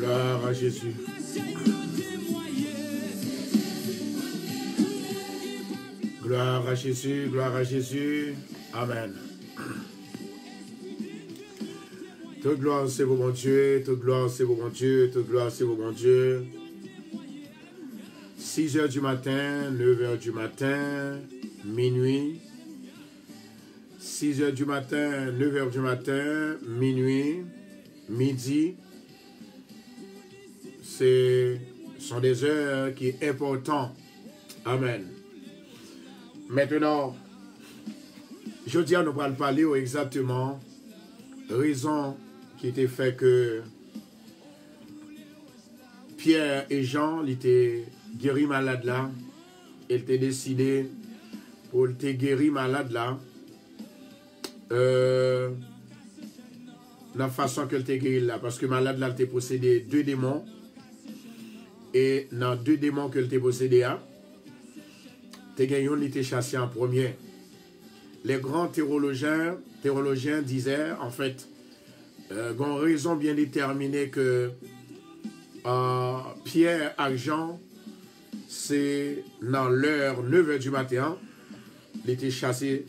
Gloire à Jésus. Gloire à Jésus, gloire à Jésus. Amen. Toute gloire c'est pour mon Dieu, toute gloire c'est pour mon Dieu, toute gloire c'est pour mon Dieu. 6 heures du matin, 9 heures du matin, minuit. 6 heures du matin, 9 heures du matin, minuit, midi. Ce sont des heures qui sont importantes. Amen. Maintenant, je dis à nous parler exactement raison qui était fait que Pierre et Jean étaient guéris malades là. Ils étaient décidés pour te guérir malade là. La façon que te guéri là. Parce que malade là, il possédé 2 démons. Et dans 2 démons que te possédé là, te gagnon était chassé en premier. Les grands théologiens disaient, en fait, ont raison bien déterminée que Pierre et Jean, c'est dans l'heure 9 h du matin, il était chassé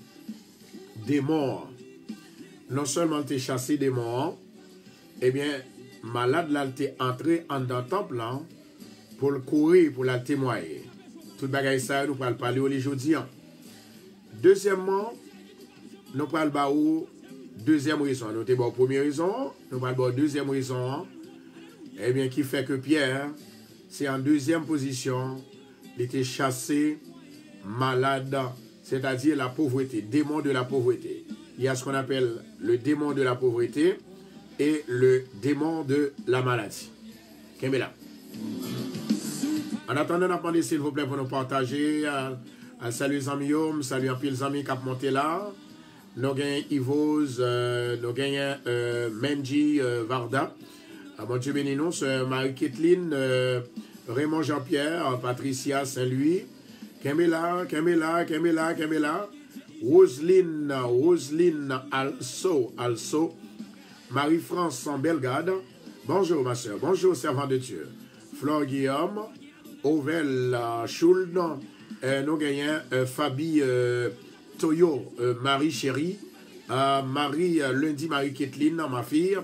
des morts. Non seulement il était chassé des morts, eh bien, malade là, il était entré en dans le temple là, pour le courir, pour la témoigner. Tout bagay ça, nous parlons parler aujourd'hui. Deuxièmement, nous parlons deuxième raison. Nous avons première raison, nous parlons deuxième raison. Eh bien, qui fait que Pierre, c'est en deuxième position, il était chassé, malade, c'est-à-dire la pauvreté, démon de la pauvreté. Il y a ce qu'on appelle le démon de la pauvreté et le démon de la maladie. Qu'est-ce là? En attendant, on a demandé s'il vous plaît pour nous partager. Salut les amis, salut un peu les amis qui ont monté là. Nous avons Yvose, nous avons Menji Varda. Bon Dieu béni nous, Marie-Kathleen, Raymond Jean-Pierre, Patricia Saint-Louis, Camilla, Roselyne Also, Marie-France Bellegarde. Bonjour ma soeur, bonjour servant de Dieu. Flore Guillaume, Ovel Schuld, nous gagnons Fabi Toyo, Marie Chérie, Marie Lundi, Marie-Kathleen, ma fille,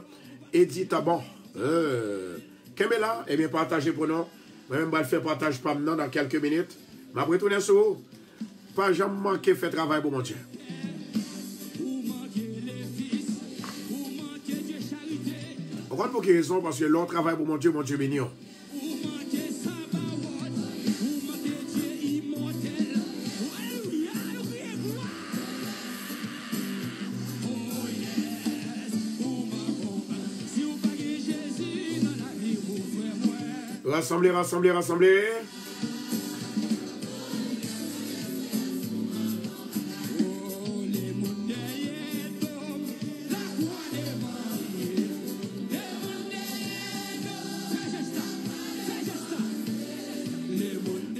Edith Abon. Là, eh bien, partagez pour nous. Moi-même, je vais faire partage par maintenant dans quelques minutes. Je vais retourner sur vous. Pas jamais manquer faire travail pour mon Dieu. On va pour quelle raison? Parce que l'on travaille pour mon Dieu béni. Rassemblez.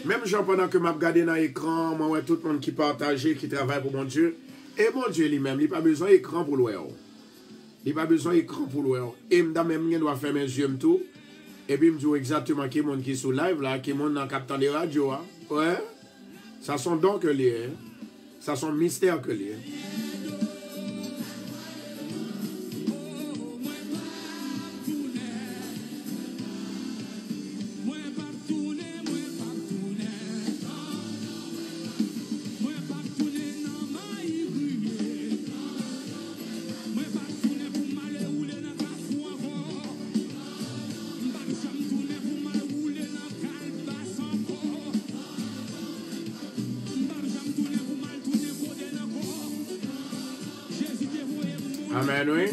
Même gens pendant que je regarde dans l'écran, moi ouais, tout le monde qui partage, qui travaille pour mon Dieu. Et mon Dieu lui-même, il n'a pas besoin d'écran pour le voir. Il n'a pas besoin d'écran pour le voir. Et même, je dois faire mes yeux tout. Et puis, je me dis exactement qui est monde qui est sur live là, qui est monde dans le capteur de radio. Hein? Ouais. Ça sont donc que lié. Ça sont mystères que lié. Amen, oui.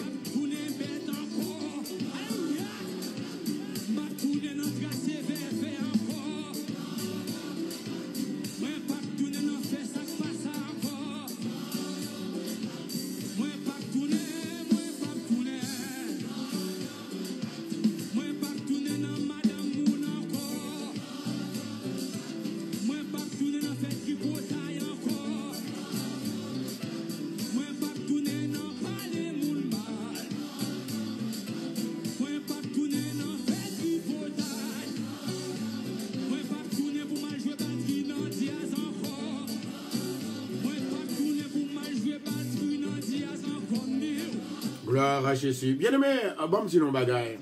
Gloire à Jésus. Bien-aimé, bon petit nom bagaille.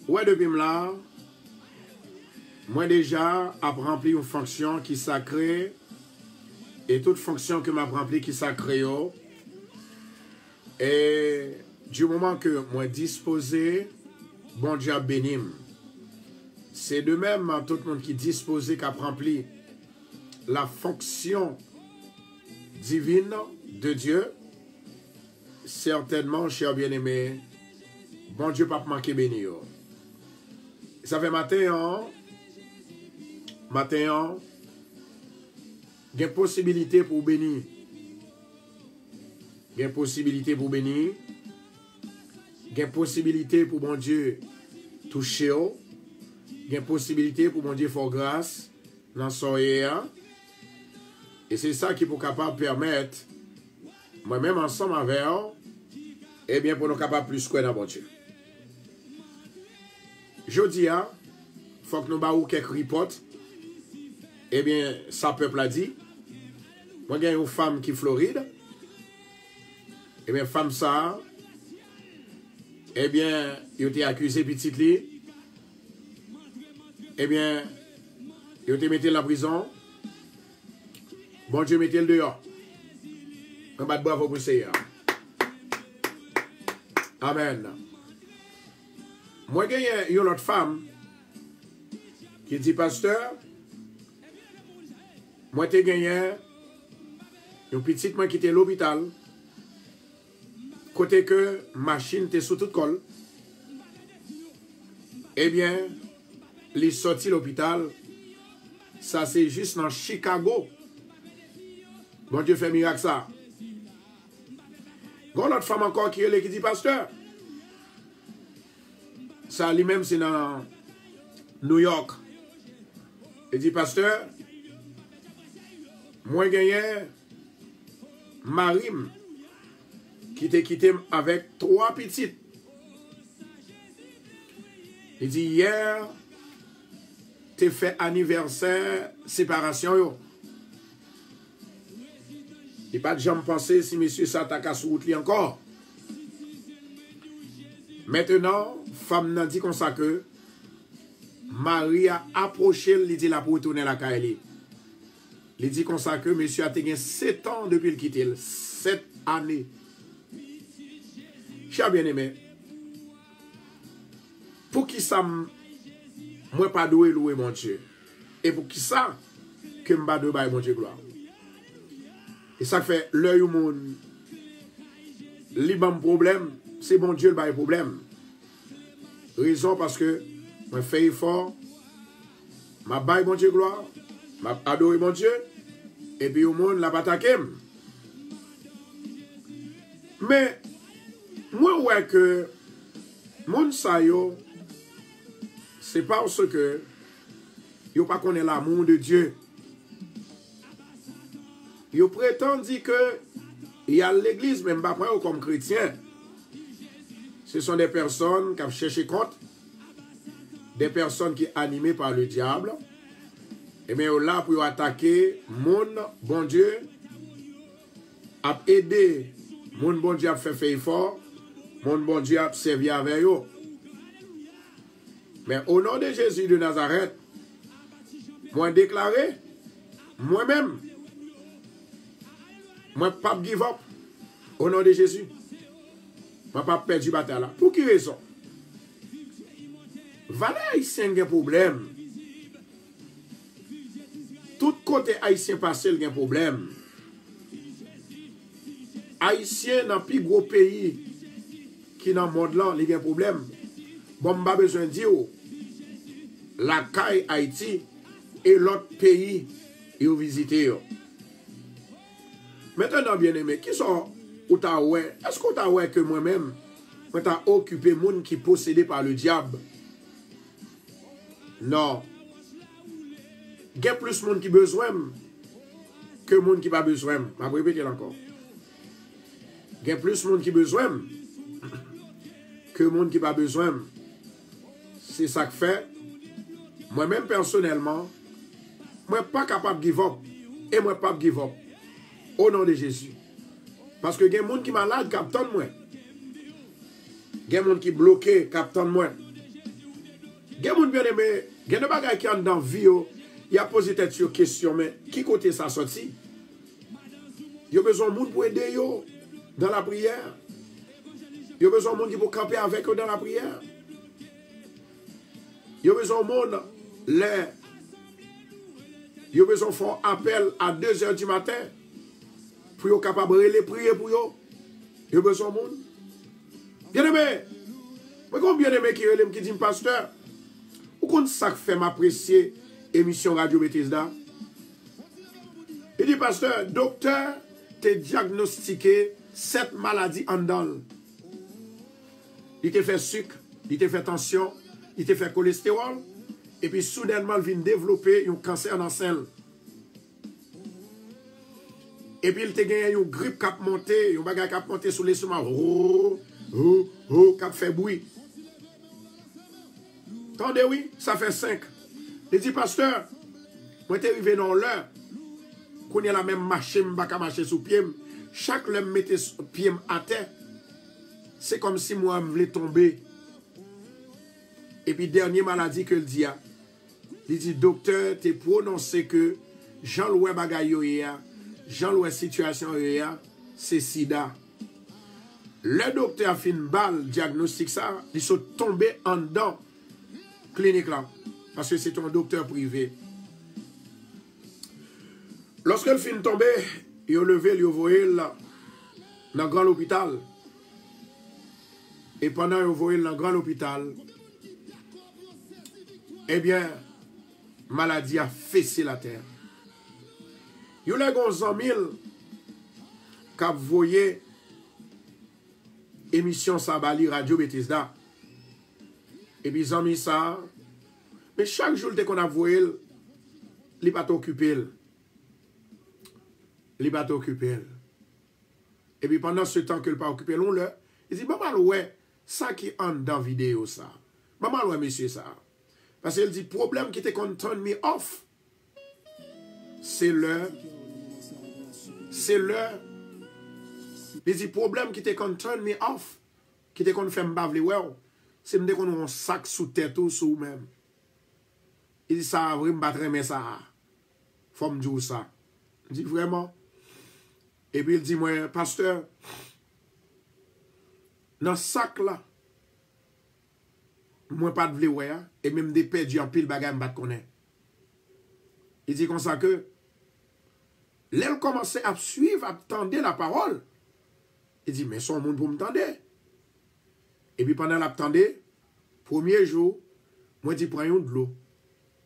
Ouais, depuis là, moi déjà, a rempli une fonction qui sacrée, et toute fonction que m'a rempli qui sacrée, et du moment que moi disposé, bon Dieu a béni. C'est de même tout le monde qui disposé qu'a rempli la fonction divine de Dieu. Certainement, cher bien-aimé, bon Dieu pas manquer béni. Ça fait matin, il y a possibilité pour bénir. Il y a possibilité pour bénir. Il y a possibilité pour bon Dieu toucher. Il y a possibilité pour bon Dieu faire grâce dans son air. Et c'est ça qui est capable de permettre, moi-même ensemble avec eux, eh bien, pour nous capables plus quoi dans bon Dieu. Je dis, il faut que nous baillons quelques reports. Eh bien, ça peuple a dit. Moi, j'ai une femme qui est Floride. Eh bien, femme ça, eh bien, il a été accusé petit lit. Eh bien, il a été mis dans la prison. Bon Dieu, mettez le dehors. Un bas de bravo pour ça. Amen. Moi, j'ai une autre femme qui dit, pasteur, moi, j'ai gagné une petite moi qui était à l'hôpital, côté que machine était sous toute colle. Eh bien, les sorties de l'hôpital, ça c'est juste dans Chicago. Bon Dieu fait miracle ça. Il y a une autre femme encore qui dit, pasteur, ça lui-même c'est dans New York. Il dit, pasteur, moi gagné Marim qui t'a quitté avec 3 petites. Il dit, hier, t'es fait anniversaire, séparation yo. Il n'y a pas de jamais pensé si monsieur s'attaque à sous route encore. Maintenant, femme n'a dit comme ça que Marie a approché, il dit là pour retourner la caille. Il dit comme ça que monsieur a tenu 7 ans depuis le quitter. 7 années. Cher bien-aimé, pour qui ça, moi pas doué louer mon Dieu. Et pour qui ça, que je ne pas doué mon Dieu gloire. Et ça fait l'œil au monde, libre problème, c'est bon Dieu le problème. Raison parce que je fais effort, je baille mon Dieu gloire, je adore mon Dieu, et puis au monde l'a pas attaqué. Mais, moi, ouais que, mon sa yo, c'est parce que, yo pas connaît l'amour de Dieu. Yo prétend dire que il y a l'église, même pas comme chrétien. Ce sont des personnes qui ont cherché compte, des personnes qui sont animées par le diable. Et bien là pour attaquer mon bon Dieu, a aidé mon bon Dieu à faire effort, mon bon Dieu a servi avec eux. Mais au nom de Jésus de Nazareth, moi déclaré, moi-même, moi pas give up au nom de Jésus. Moi pas perdre du bataille là. Pour qui raison? Voilà haïtien a un problème. Tout côté haïtien passé il y a un problème. Haïtien dans plus gros pays qui dans le monde là, il y a un problème. Bon, pas besoin de dire la caille Haïti et l'autre pays ils ont visité. Maintenant, bien aimé, qui sont Outaouais? Est-ce que Outaouais que moi-même, je t'ai occupé de gens qui sont possédés par le diable? Non. Il y a plus de monde qui a besoin que de monde qui n'a pas besoin. Je vais répéter encore. Il y a plus de monde qui a besoin que de monde qui n'a pas besoin. C'est ça que fait. Moi-même, personnellement, je ne suis pas capable de give up. Et je ne suis pas de give up. Au nom de Jésus. Parce que il y a des gens qui sont malades qui attendent moi. Gen moun qui bloqué, captant moi. Gen moun bien aimé, gen de bagay qui en dans vie yo, il a posé tête sur question mais qui côté ça sorti? Yo besoin moun pour aider yo dans la prière. Yo besoin moun qui pour camper avec eux dans la prière. Yo besoin moun les yo besoin faire appel à 2h du matin pour yo capable de prier pour yo. Yo besoin moun. Bien aimé. Moi comme bien aimé qui dit pasteur, ou qu'on ça fait m'apprécier émission Radio Bethesda. Il dit pasteur, docteur te diagnostiqué 7 maladies en dedans. Il te fait sucre, il te fait tension, il te fait cholestérol, et puis soudainement il vient développer un cancer dans le sein. Et puis il te gagne une grippe qui a monté, un bagage qui a monté sous l'estomac, qui a fait bruit. Attendez, oui, ça fait 5. Il dit, pasteur, moi t'es arrivé dans l'heure, qu'on y a la même marché, je ne marcher sous pied. Chaque l'homme me mettait pied à terre, c'est comme si moi je voulais tomber. Et puis, dernière maladie que le dit, il dit, docteur, t'es prononcé que Jean-Louis Bagayoye, Jean-Louis situation, c'est sida. Le docteur a fait une balle, diagnostic ça, ils sont tombés en dedans, clinique là, parce que c'est un docteur privé. Lorsque le film tombé, il a levé, il a envoyé dans le grand hôpital. Et pendant qu'il a envoyé dans le grand hôpital, eh bien, maladie a fessé la terre. Il y a les 100 000 qui ont voyé émission Sabali Radio Bethesda. Et puis ils ont mis ça. Mais chaque jour qu'on a voyé, il n'est pas occupé. Il n'est pas occupé. Et puis pendant ce temps que il n'est pas occupé, il dit, maman, ouais, ça qui est dans la vidéo, ça. Maman, ouais, monsieur, ça. Parce qu'il dit, problème qui était qu'on turn me off, c'est l'heure. C'est l'heure. Il dit, problème qui était qu'on turn me off, qui était qu'on fait m'bavler, ouais, c'est m'dé qu'on a un sac sous tête ou sous même. Il dit, ça, vraiment, m'battre, mais ça, faut me dire ça. Il dit, vraiment. Et puis il dit, moi, pasteur, dans ce sac là, moi pas de vle ouais, et même des perdu en pile bagay m'bat connaît. Il dit comme ça que, l'elle commençait à suivre, à attendre la parole. Il dit, mais son monde pour m'tendre. Et puis pendant l'attendait, premier jour, moi dis prends de l'eau.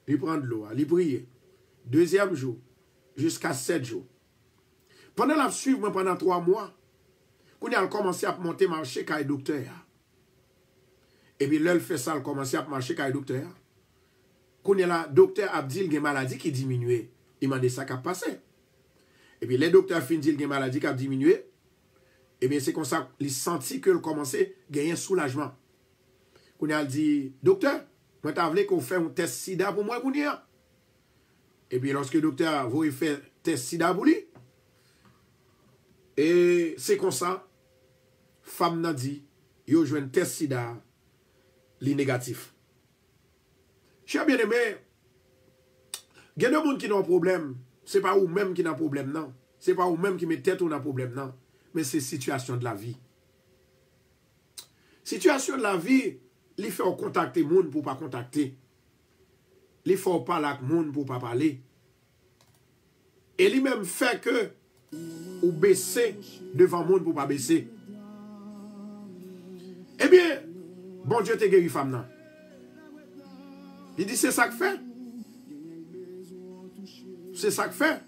Il prend de l'eau, il prie. Deuxième jour, jusqu'à 7 jours. Pendant la suivre, moi pendant 3 mois, quand il a commencé à monter marché avec le docteur. Et puis là, il fait ça, il a commencé à marcher avec le docteur. Quand le docteur a dit qu'il y a une maladie qui diminue, il m'a dit ça qui a passé. Et puis le docteur a fini de dire qu'il y a une maladie qui a diminué. Et bien c'est comme ça qu'il sentit qu'il commençait à gagner un soulagement. Quand il a dit, docteur, moi t'as voulu qu'on fasse un test sida pour moi. Et puis lorsque le docteur a voulu faire un test sida pour lui, et c'est comme ça, femme n'a dit, yo joué un test sida, li négatif. Cher bien aimé, il y a des gens qui ont un problème. Ce n'est pas vous même qui ont un problème, non. Ce n'est pas vous même qui met tête ou un problème, non. Mais c'est la situation de la vie. Situation de la vie, il faut contacter les gens pour ne pas contacter. Il faut parler avec les gens pour ne pas parler. Et lui-même fait que ou baisser devant le monde pour ne pas baisser. Eh bien, bon Dieu te guéri femme nan. Il dit c'est ça que fait. C'est ça que fait.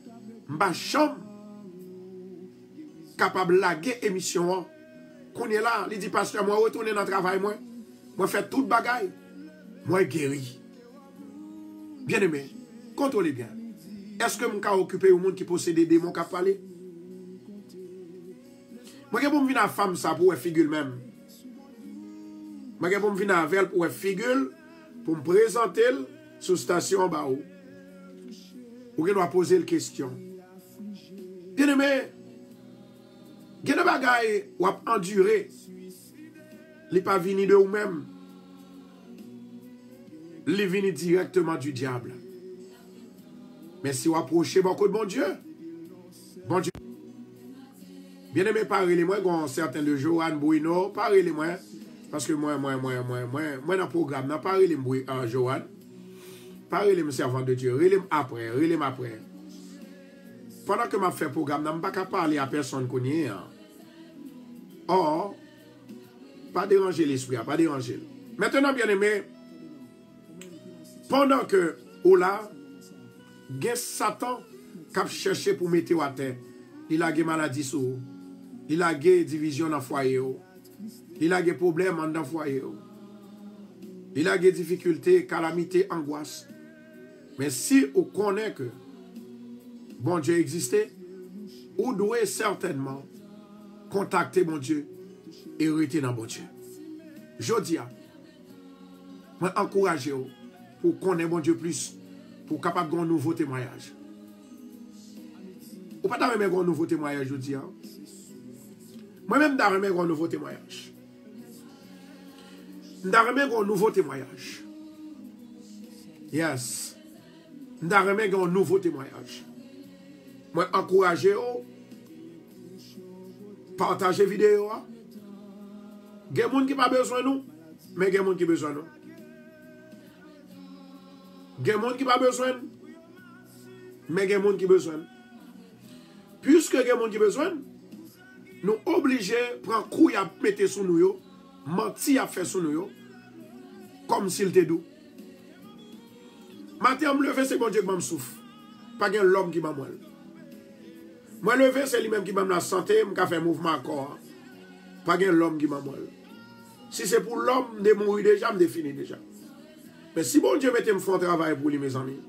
M'a chambre capable de laguer émission. Qu'on est là, il dit pasteur, moi retourner dans le travail moi. Moi faire toute bagaille. Moi guéri. Bien aimé, contrôlez bien. Est-ce que je peux occuper au monde qui possède des démons qui parlent? Moi je peux me venir à femme ça pour figure même. Moi je peux me venir avec elle pour figure pour me présenter sur station en bas. Ou doit poser la question. Bien aimé, il y a des bagailles ou à endurer il n'est pas venu de vous-même. Il est venu directement du diable. Mais si vous approchez beaucoup de bon Dieu, bien aimé, parlez-moi, certains de Joanne Bruno, parlez-moi, parce que moi, dans le programme, parlez-moi, Joanne, parlez-moi, servant de Dieu, relève après. Pendant que je fais le programme, je ne peux pas parler à personne qu'on y est. Or, pas déranger l'esprit, pas déranger. Maintenant, bien aimé, pendant que, ou là, il y a Satan qui a cherché pour mettre à terre. Il a des maladies sur vous. Il a des divisions dans le foyer. Il a des problèmes dans le foyer. Il a des difficultés, calamités, angoisses. Mais si vous connaissez que bon Dieu existait, vous devez certainement contacter bon Dieu et rester dans bon Dieu. Je dis, moi encourage vous pour connaître bon Dieu plus, pour capable de un nouveau témoignage. Ou pas d'avoir un nouveau témoignage, je dis. Moi-même, d'avoir un nouveau témoignage. D'avoir un nouveau témoignage. Yes. D'avoir un nouveau témoignage. Moi, encouragez vous. Partagez la vidéo. Il y a des gens qui n'ont pas besoin de nous, mais il y a des gens qui ont besoin de nous. Il y a des gens qui n'ont pas besoin, mais il y a des gens qui ont besoin. Puisque il y a des gens qui ont besoin, nous obligés de prendre coup et à mettre sur nous, mentir à faire sur nous, comme s'il était doux. Matin, je me lever, c'est bon Dieu qui me souffle. Pas l'homme qui m'a moi. Moi, lever, c'est lui-même qui m'a la santé, qui fait mouvement à corps. Pas l'homme qui m'a moi. Si c'est pour l'homme de mourir déjà, je me définis déjà. Mais si bon Dieu mette me faire un travail pour lui, mes amis,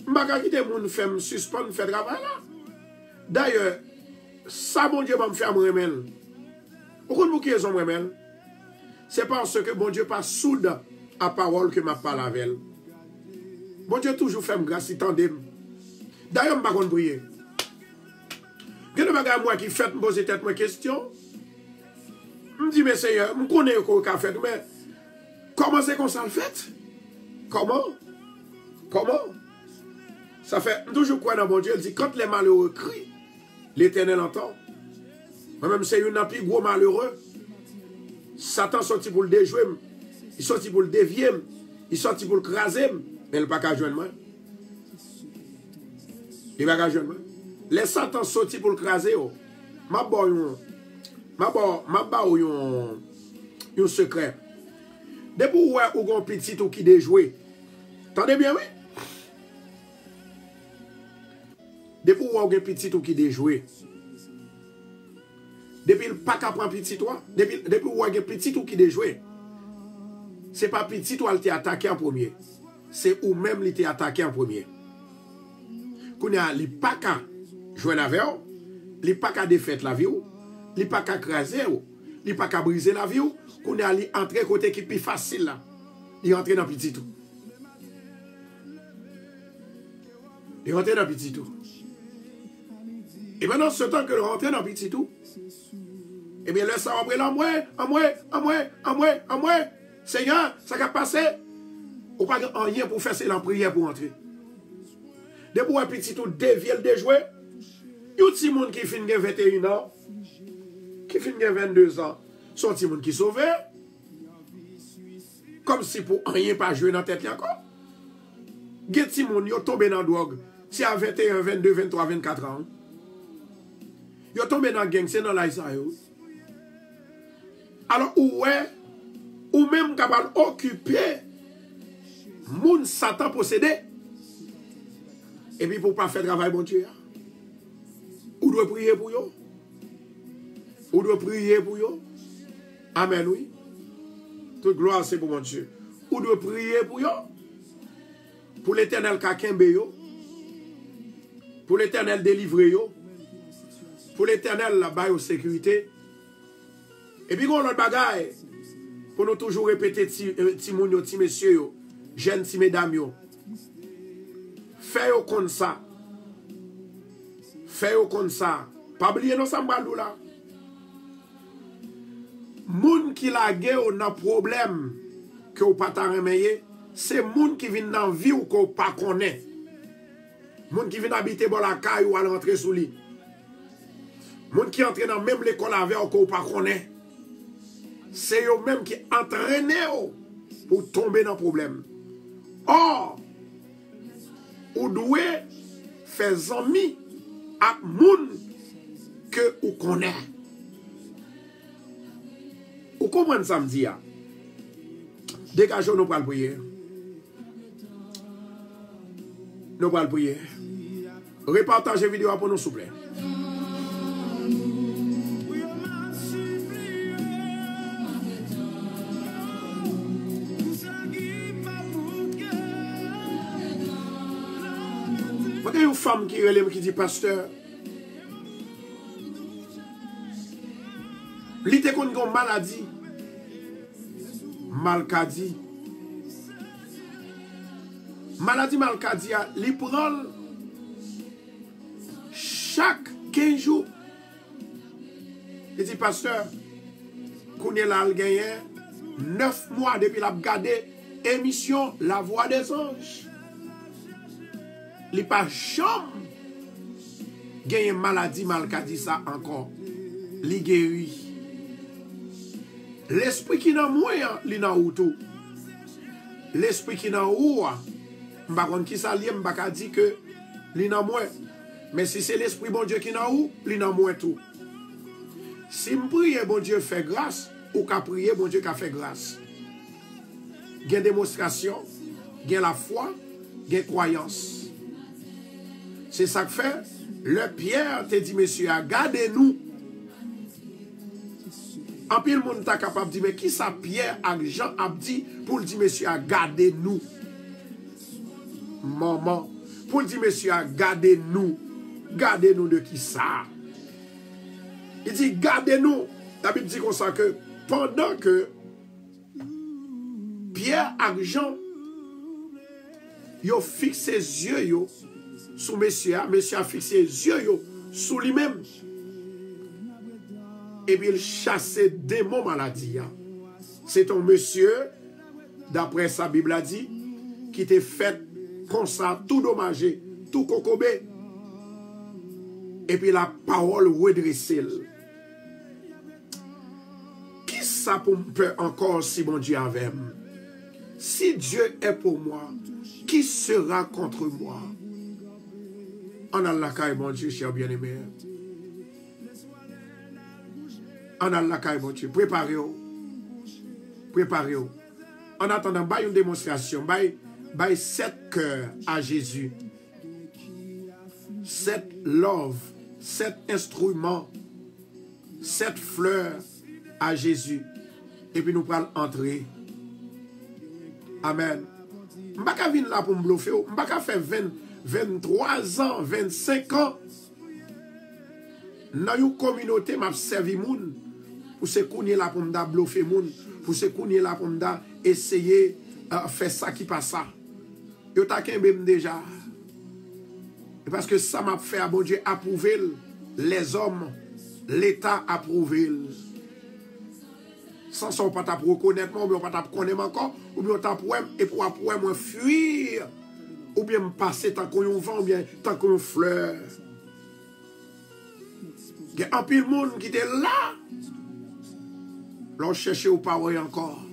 je ne vais pas quitter mon femme suspendre faire travail là. D'ailleurs, ça bon Dieu va me faire me remel. Pourquoi vous qui sont remel? C'est parce que bon Dieu pas soude à parole que m'a parlé avec elle. Bon Dieu toujours fait grâce, il tendait. D'ailleurs, je ne vais pas prier. Il y a des gens moi qui fait me poser tête ma question. Je me dis, mais Seigneur, je connais ce qu'il a fait, mais comment c'est qu'on s'en fait? Comment? Ça fait toujours quoi dans mon Dieu? Il dit, quand les malheureux crient, l'Éternel entend. Moi-même, c'est un plus gros malheureux. Satan sorti pour le déjouer, il sorti pour le dévier, il sorti pour le craser, mais il n'a pas qu'à joindre moi. Il n'a pas qu'à joindre moi. Les Satan sorti pour le craser, ma un secret. Depuis où vous avez un petit qui déjoué. Attendez bien, oui? Depuis où vous avez un petit qui déjoué. Depuis le pas qu'à prendre petit toi, depuis où vous avez un petit qui déjoué. Ce n'est pas petit toi qui t'a attaqué en premier. C'est ou même qui t'a attaqué en premier. Quand il n'y a pas qu'à jouer la vie, il n'y a pas qu'à défaire la vie, il n'y a pas qu'à craser, il n'y a pas qu'à briser la vie, qu'on est allé entrer côté qui est plus facile là. Il entre dans petit tout. Il rentre dans petit tout. Et maintenant, ce temps que le rentre dans petit tout, eh bien, laisse ça après là, en moi. Seigneur, ça va passer. Ou pas rien pour faire, c'est la prière pour entrer. Depuis un petit tout dévié le déjoué, il y a un petit monde qui finit 21 ans, qui finit 22 ans, son petit monde qui sauvé. Comme si pour rien pas jouer dans la tête encore. Il y a un petit monde qui tombé dans la drogue. C'est à 21, 22, 23, 24 ans. Il tombé dans la gang, c'est dans l'Aïsaïe. Alors, ou même capable d'occuper moun Satan possédé. Et puis pour ne pas faire travail, bon Dieu. Ou doit prier pour eux. Ou doit prier pour eux. Amen, oui. Toute gloire, c'est pour mon Dieu. Ou doit prier pour eux. Pour l'Éternel kakembe yo. Pour l'Éternel délivrer yo. Pour l'Éternel la baille aux sécurité. Et puis, on a l'autre bagaille. Pour nous toujours répéter, ti moun yo, ti messieurs yo, jeunes, ti mesdames yo. Fais-yo comme ça. Fais-yo comme ça. Pas oublier nos sambaldou là. moun qui la guerre n'a problème que ou pas ta remeye, c'est moun qui vient dans vie ou qu'on pas connaît. Moun qui vient habiter dans la caille ou à rentrer sous lit. Moun qui entre dans même l'école avec ou qu'on pas connaît. C'est eux même qui entraînent pour tomber dans le problème. Or, ou doit faire amis avec moun que ou connaît. Ou comprenez ça me dit? Dégageons nous pour le prier. Nous pour le prier. Repartagez la vidéo pour nous, s'il vous plaît. Il y a une femme qui dit, pasteur, il était une maladie, malcadie. Maladie malcadie, il prend chaque 15 jours. Il dit, pasteur, qu'on est là, il gagne 9 mois depuis la gardé émission La Voix des Anges. Il n'y a pas chambre. Il y a une maladie malcadie ça encore. Il guérit. L'esprit qui est dans moi, il est dans tout. L'esprit qui est dans vous, je ne sais pas qui ça lié, je ne sais pas dire que il est dans moi. Mais si c'est l'esprit bon Dieu qui est dans vous, il est dans moi tout. Si je prie, bon Dieu fait grâce, ou qu'à prier, bon Dieu qui fait grâce. Il y a une démonstration, il y a la foi, il y a une croyance. C'est ça que fait. Le Pierre te dit, monsieur, gardez-nous. En plus, le monde est capable de dire, mais qui ça Pierre et Jean a dit pour le dire, monsieur, gardez-nous. Maman, pour le dire, monsieur, gardez-nous. Gardez-nous de qui ça? Il dit, gardez-nous. La Bible dit comme ça que pendant que Pierre et Jean, ils ont fixé les yeux sur monsieur a fixé les yeux sur lui-même. Et puis il chassait démons maladies. C'est un monsieur, d'après sa Bible a dit, qui était fait comme ça, tout dommagé, tout cocobé. Et puis la parole redressée. Qui ça pour me faire encore si mon Dieu avait? Si Dieu est pour moi, qui sera contre moi? En Allah caille mon Dieu, cher bien-aimé. En Allah caille mon Dieu. Préparez-vous. Préparez-vous. En attendant, bail une démonstration. Bail 7 cœurs à Jésus. 7 love. 7 instruments. 7 fleurs à Jésus. Et puis nous pourrons entrer. Amen. Je ne vais pas venir là pour me bluffer. Je ne vais pas faire 23 ans, 25 ans. Dans une communauté, je servi moun. Pour ce qu'on est là pour me bluffer moun. Pour ce qu'on est là pour me essayer de faire ça qui passe ça. Je t'ai déjà. Parce que ça m'a fait à bon Dieu approuver les hommes. L'État approuver. Sans ça, on ne peut pas reconnaître, ou bien on ne peut pas connaître encore, ou bien on peut pas et pour après moi fuir, ou bien me passer tant qu'on y vent, ou bien tant qu'on y fleur. Il y a un peu de monde qui était là, l'on cherchait aux paroles encore.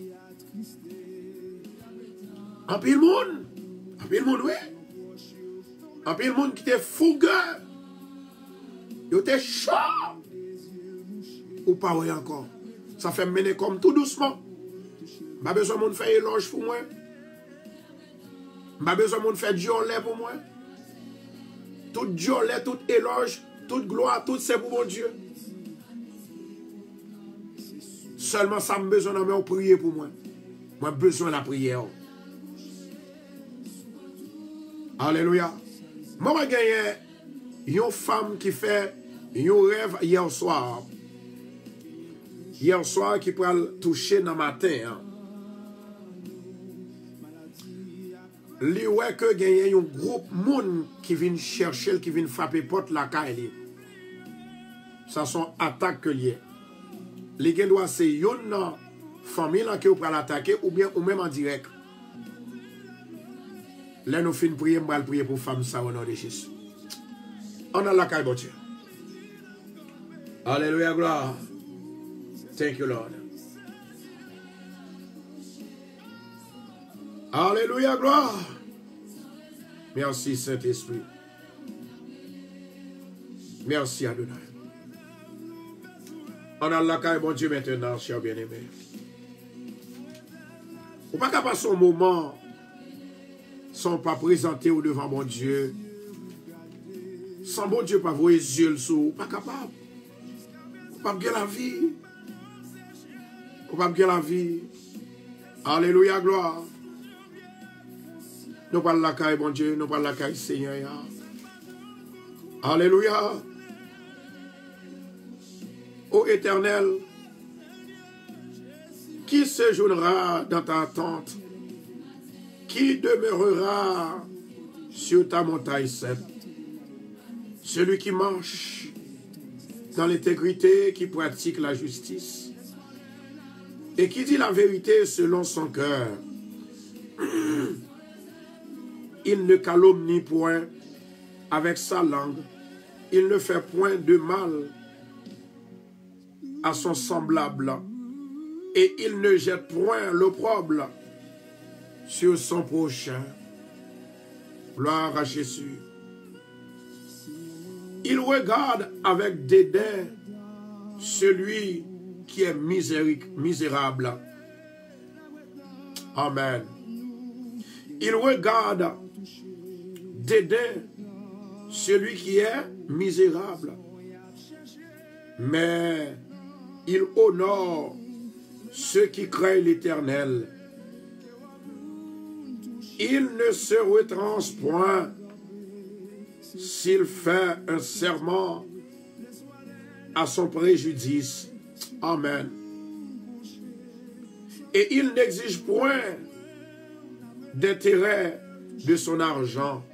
Un peu de monde, oui. Un peu de monde qui était fougueux, il était chaud, aux paroles encore. Ça fait mener comme tout doucement. Pas besoin de faire éloge pour moi. Pas besoin de faire diolet pour moi. Tout diolet, tout éloge, toute gloire, tout c'est pour mon Dieu. Seulement ça me besoin de prier pour moi. Moi besoin de la prière. Alléluia. Moi j'ai gagné une femme qui fait un rêve hier soir. Hier soir, qui pourrait toucher dans le matin. Li ouais que gagne un groupe monde qui vient chercher, qui vient frapper porte la caille. Ça sont attaques que lié. les gens doivent c'est une famille là qui vous pral attaquer ou bien ou même en direct. Là nous fin prier, moi prier pour femme ça au nom de Jésus. On a la caille bon Dieu. Alléluia, gloire. Thank you, Lord. Alléluia, gloire. Merci, Saint-Esprit. Merci, Adonai. On a la caille, bon Dieu, maintenant, cher bien-aimé. Ou pas qu'à passer un moment sans pas présenter au devant mon Dieu. Sans bon Dieu, pas voir les yeux sous, pas capable. Ou pas bien la vie. Ou pas bien la vie. Alléluia, gloire. Nous parlons la caille, bon Dieu, nous parlons la caille, Seigneur. Alléluia. Ô Éternel, qui séjournera dans ta tente, qui demeurera sur ta montagne sainte? Celui qui marche dans l'intégrité, qui pratique la justice et qui dit la vérité selon son cœur. Il ne calomnie point avec sa langue, il ne fait point de mal à son semblable, et il ne jette point l'opprobre sur son prochain. Gloire à Jésus. Il regarde avec dédain celui qui est misérable. Amen. Il regarde dédain celui qui est misérable. Mais il honore ceux qui craignent l'Éternel. Il ne se retranche point s'il fait un serment à son préjudice. Amen. Et il n'exige point d'intérêt de son argent.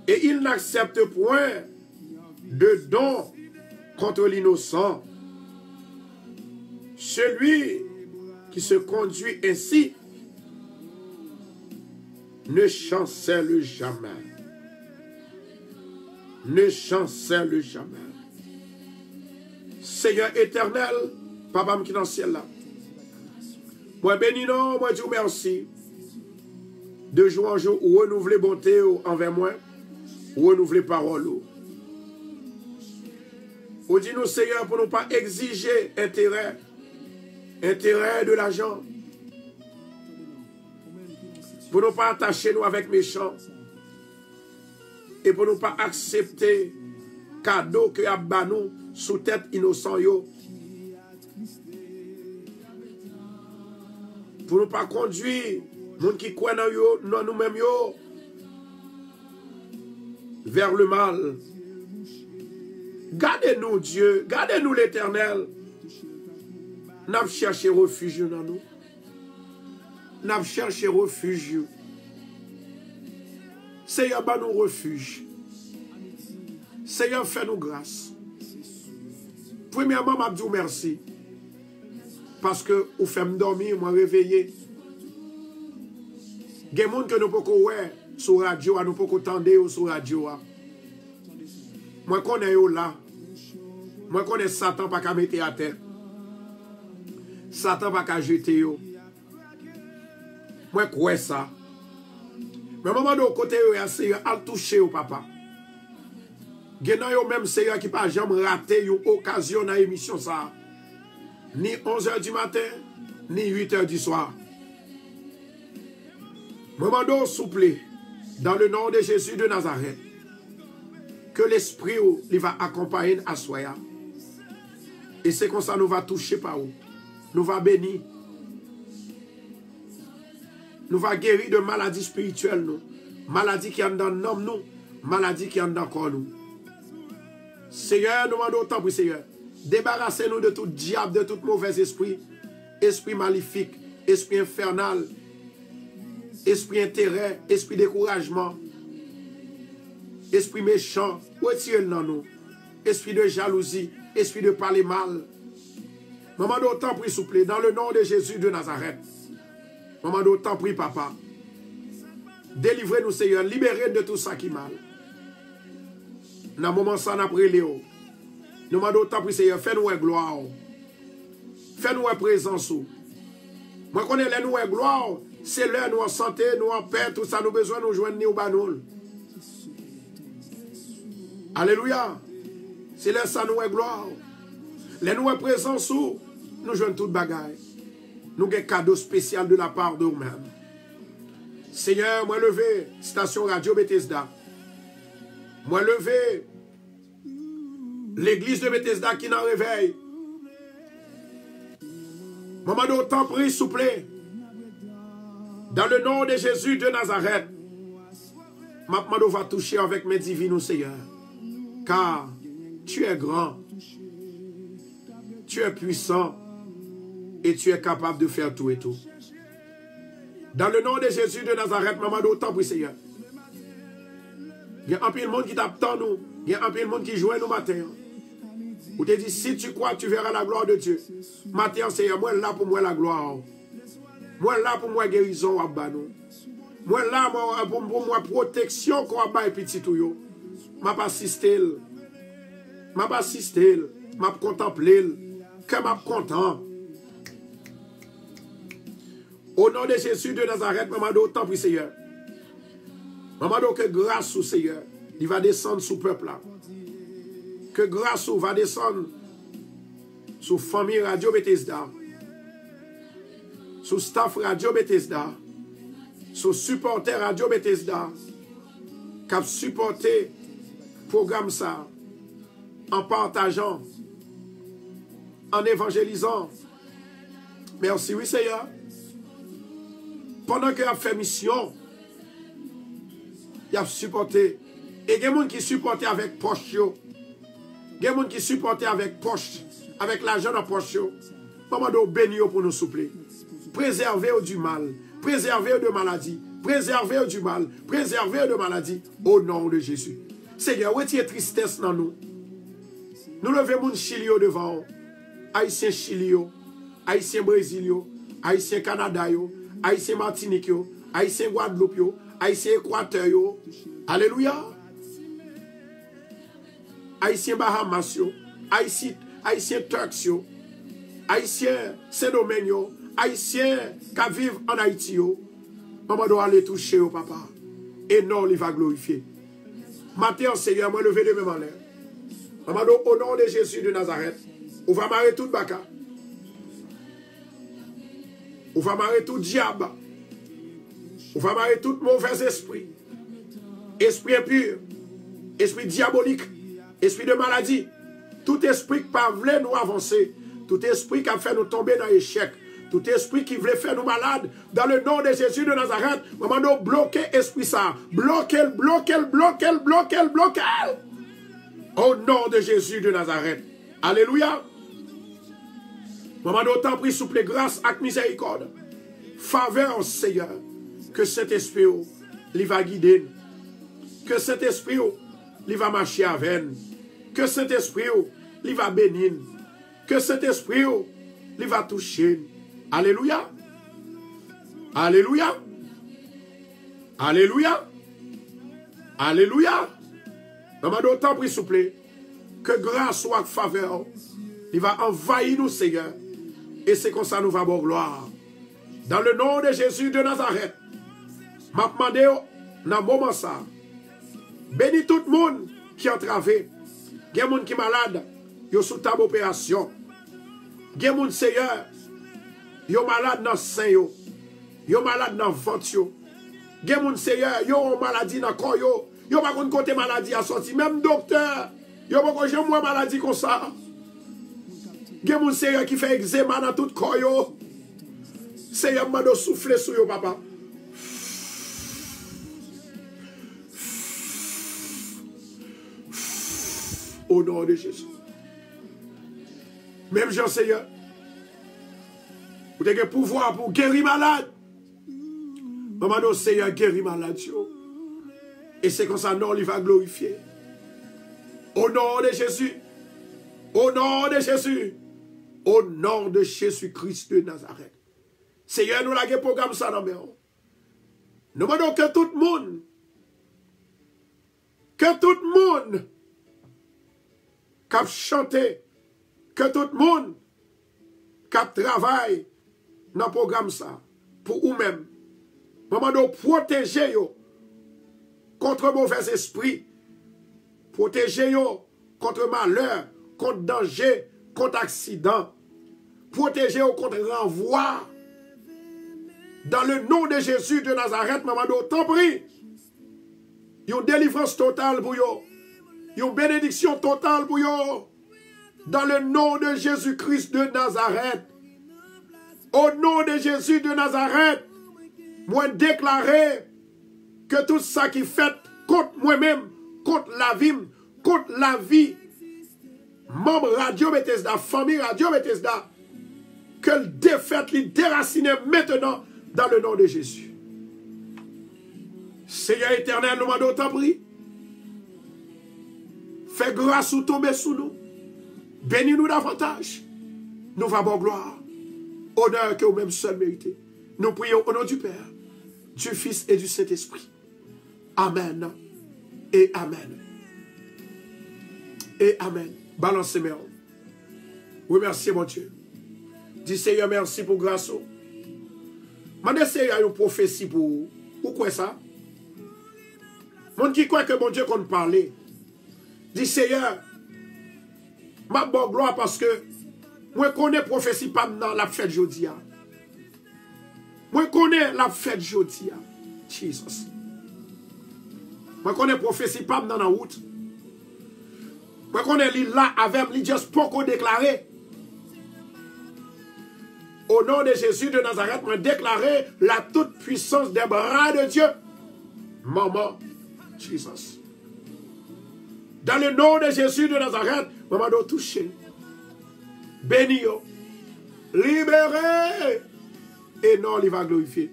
Et il n'accepte point de don contre l'innocent. Celui qui se conduit ainsi ne chancelle jamais. Ne chancelle jamais. Seigneur éternel, Papa qui est dans le ciel là. Moi bénis non, moi dis merci. De jour en jour, ou renouveler bonté envers moi, ou renouveler parole. Ou dis nous Seigneur pour ne pas exiger intérêt de l'argent. Pour ne pas attacher nous avec méchants. Et pour ne pas accepter cadeau que y a nous sous tête innocent yo. Pour ne pas conduire gens qui croient dans nous-mêmes vers le mal. Gardez-nous Dieu, gardez-nous l'Éternel. N'a cherché refuge dans nous. N'a cherché refuge. Seigneur, bah nous refuge. Seigneur, fais-nous grâce. Premièrement, je dis merci. Parce que vous faites me dormir, moi réveiller. Il y a des gens que nous pouvons voir sur la radio, nous pouvons entendre sur la radio. Moi, je connais là. Moi, je connais Satan pas qu'à mettre à terre. Satan pas qu'à jeter. Moi, je crois ça. Mais au moment de côté, il y a touché au papa. Il y a même Seigneur qui n'a jamais raté une occasion dans l'émission. Ni 11h du matin, ni 8h du soir. Moment de souple, dans le nom de Jésus de Nazareth, que l'Esprit il va accompagner à soi. Et c'est comme ça nous va toucher par où. Nous va bénir. Nous va guérir de maladies spirituelles, nous. Maladies qui sont dans l'homme, nous. Maladies qui sont dans le corps, nous. Seigneur, nous demandons autant pour Seigneur. Débarrassez-nous de tout diable, de tout mauvais esprit. Esprit maléfique, esprit infernal, esprit intérêt, esprit découragement, esprit méchant. Retirez-le dans nous. Esprit de jalousie, esprit de parler mal. Maman, d'autant prie, s'il vous plaît, dans le nom de Jésus de Nazareth. Maman, d'autant prie, papa. Délivrez-nous, Seigneur. Libérez de tout ça qui est mal. Dans le moment ça, on a pris Léo. Nous demandons d'autant prie, Seigneur. Fais-nous gloire. Fais-nous présence. Moi, qu'on est là, nous gloire. C'est là, nous en santé, nous en paix, tout ça, nous besoin, nous joindre, nous banoul. Alléluia. C'est là, ça, nous gloire. Les nous présence, nous joignons toute bagaille. Nous avons un cadeau spécial de la part de nous-mêmes. Seigneur, moi levé, station Radio Bethesda. Moi levé, l'église de Bethesda qui n'en réveille. Maman d'autant prie, s'il vous plaît. Dans le nom de Jésus de Nazareth. Maman va toucher avec mes divines, Seigneur. Car tu es grand. Tu es puissant. Et tu es capable de faire tout et tout. Dans le nom de Jésus de Nazareth, maman d'autant prie, Seigneur. Il y a un peu de monde qui t'attend nous. Il y a un peu de monde qui joue nous matin. Ou te dit, si tu crois, tu verras la gloire de Dieu. Matin, Seigneur, moi là pour moi la gloire. Moi là pour moi guérison. Moi là pour moi protection qu'on va pas petit tout yo. M'a pas assisté. M'a pas assisté. M'a contemplé. Que m'a content. Au nom de Jésus de Nazareth, maman d'autant prie, Seigneur. Maman d'autant que grâce au Seigneur, il va descendre sous le peuple là. Que grâce va descendre sous famille Radio Bethesda, sous staff Radio Bethesda, sous supporter Radio Bethesda, qui a supporté le programme ça, en partageant, en évangélisant. Merci, oui Seigneur. Pendant qu'il a fait mission, il a supporté. Et il y a des gens qui supportent avec poche. Il y a des gens qui supportent avec poche, avec l'argent dans poche. Maman doit bénir pour nous souffler. Préservez-vous du mal. Préservez-vous de maladie. Préservez-vous du mal. Préservez-vous de maladie. Au nom de Jésus. Seigneur, retirez tristesse dans nous. Nous levons mon Chilio devant. Haïtien Chilio. Haïtien Brésilio. Haïtien Canada. Haïtien Martinique. Haïtien Guadeloupe. Haïtien Équateur. Alléluia. Haïtien Bahamas. Haïtien Turks. Haïtien Saint-Domingue. Haïtien qui vivent en Haïti. Maman doit aller toucher au papa. Et non, il va glorifier. Matin, Seigneur, moi lever de même en l'air. Maman doit au nom de Jésus de Nazareth. On va marrer tout baka. On va marrer tout diable. On va marrer tout mauvais esprit. Esprit impur. Esprit diabolique. Esprit de maladie. Tout esprit qui ne voulait nous avancer. Tout esprit qui a fait nous tomber dans l'échec. Tout esprit qui voulait faire nous malades. Dans le nom de Jésus de Nazareth. Maman doit bloquer esprit ça. Bloquer. Au nom de Jésus de Nazareth. Alléluia. Maman d'autant prie souple grâce avec miséricorde. Faveur, Seigneur. Que cet esprit, il va guider. Que cet esprit, il va marcher avec. Que cet esprit, il va bénir. Que cet esprit, il va toucher. Alléluia. Alléluia. Alléluia. Alléluia. Maman d'autant prie souple. Que grâce soit faveur. Il va envahir nous, Seigneur. Et c'est comme ça nous va avoir gloire. Dans le nom de Jésus de Nazareth. M'a demandé dans le moment ça. Bénis tout le monde qui est entravé. Il y a des gens qui sont malades. Ils sont sous table d'opération. Il y a des gens, Seigneur, ils sont malades dans le sein. Ils sont malades dans le ventre. Il y a des gens, Seigneur, ils ont une maladie dans le corps. Ils n'ont pas de côté maladie à sortir. Même docteur, ils n'ont pas de maladie comme ça. Il y a des gens, Seigneur, qui fait eczéma dans tout le corps. Seigneur, m'a soufflé sur eux, papa. Au nom de Jésus. Même Jean, Seigneur, vous avez le pouvoir pour guérir malade. Maman, Seigneur, guérir malade. Et c'est comme ça, non, il va glorifier. Au nom de Jésus. Au nom de Jésus. Au nom de Jésus-Christ de Nazareth. Seigneur, nous avons un programme ça dans nous. Nous demandons que tout le monde, qui chante, que tout le monde qui travaille dans le programme ça, pour vous-même, nous demandons protéger vous contre mauvais esprit, protéger vous contre malheur, contre danger, contre accident, protéger vous contre renvoi. Dans le nom de Jésus de Nazareth, maman, t'en prie. Une délivrance totale pour vous. Une bénédiction totale pour vous. Dans le nom de Jésus-Christ de Nazareth. Au nom de Jésus de Nazareth, moi déclarer que tout ça qui fait contre moi-même, contre la vie, membre Radio Bethesda, famille Radio Bethesda, que le défaite, les déraciner maintenant dans le nom de Jésus. Seigneur éternel, nous m'en t'en prie. Fais grâce ou tomber sous nous. Bénis-nous davantage. Nous avons gloire. Honneur que vous-même seul méritez. Nous prions au nom du Père, du Fils et du Saint-Esprit. Amen. Et Amen. Et Amen. Balancez mes hanches. Oui, merci mon Dieu. Dis Seigneur, merci pour grâce. Je Seigneur une prophétie pour vous. Pourquoi ça? Mon qui croit que mon Dieu qu'on parle. Dis Seigneur, ma bonne gloire parce que moi connais prophétie pas dans la fête jodia. Moi connais la fête jodia. Jesus. Moi connais prophétie pas dans la route. Moi connais li là avec li juste pour déclarer. Au nom de Jésus de Nazareth, moi déclarer la toute puissance des bras de Dieu. Maman, Jesus. Dans le nom de Jésus de Nazareth, maman doit toucher. Béni, libéré. Et non, il va glorifier.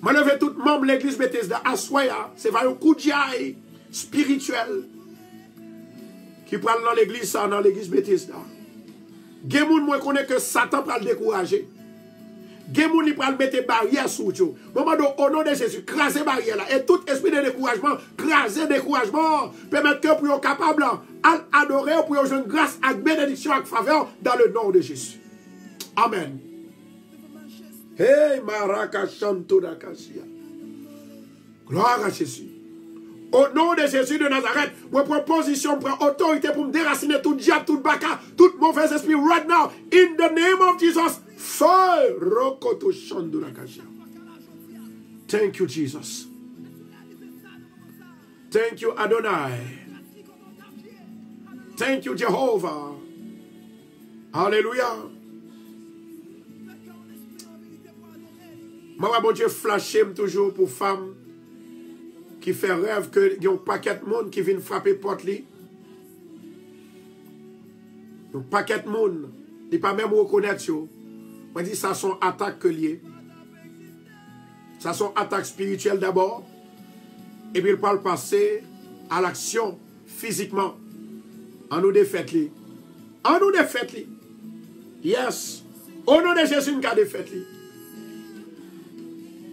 Je lève tout membre de l'église Bethesda, Assoya, c'est un coup de jaille spirituel qui prend dans l'église, ça, dans l'église Bethesda. Gemoun, moi, connais que Satan va le décourager. Gemoun, il va le mettre barrière sur vous. Au nom de Jésus, craser barrière là. Et tout esprit de découragement, craser découragement, permettre que vous soyez capable d'adorer, pour vous jouer grâce à bénédiction, à faveur, dans le nom de Jésus. Amen. Hey, Maraka Shanto Dakasia. Gloire à Jésus. Au nom de Jésus de Nazareth, moi prends position, prends autorité pour me déraciner tout diable, tout baka, tout mauvais esprit right now. In the name of Jesus. Feu. Rokoto Shanto Dakasia. Thank you, Jesus. Thank you, Adonai. Thank you, Jehovah. Hallelujah. Moi, mon Dieu, flasher toujours pour femmes qui fait rêve que y a un paquet de monde qui vient frapper porte li. Un paquet de monde, il pas même reconnaître yo. Moi dis ça sont attaques que liées. Ça sont attaques spirituelles d'abord et puis il parle passer à l'action physiquement. En nous défaite li. En nous défaite li. Yes. Au nom de Jésus, nous avons défaite li.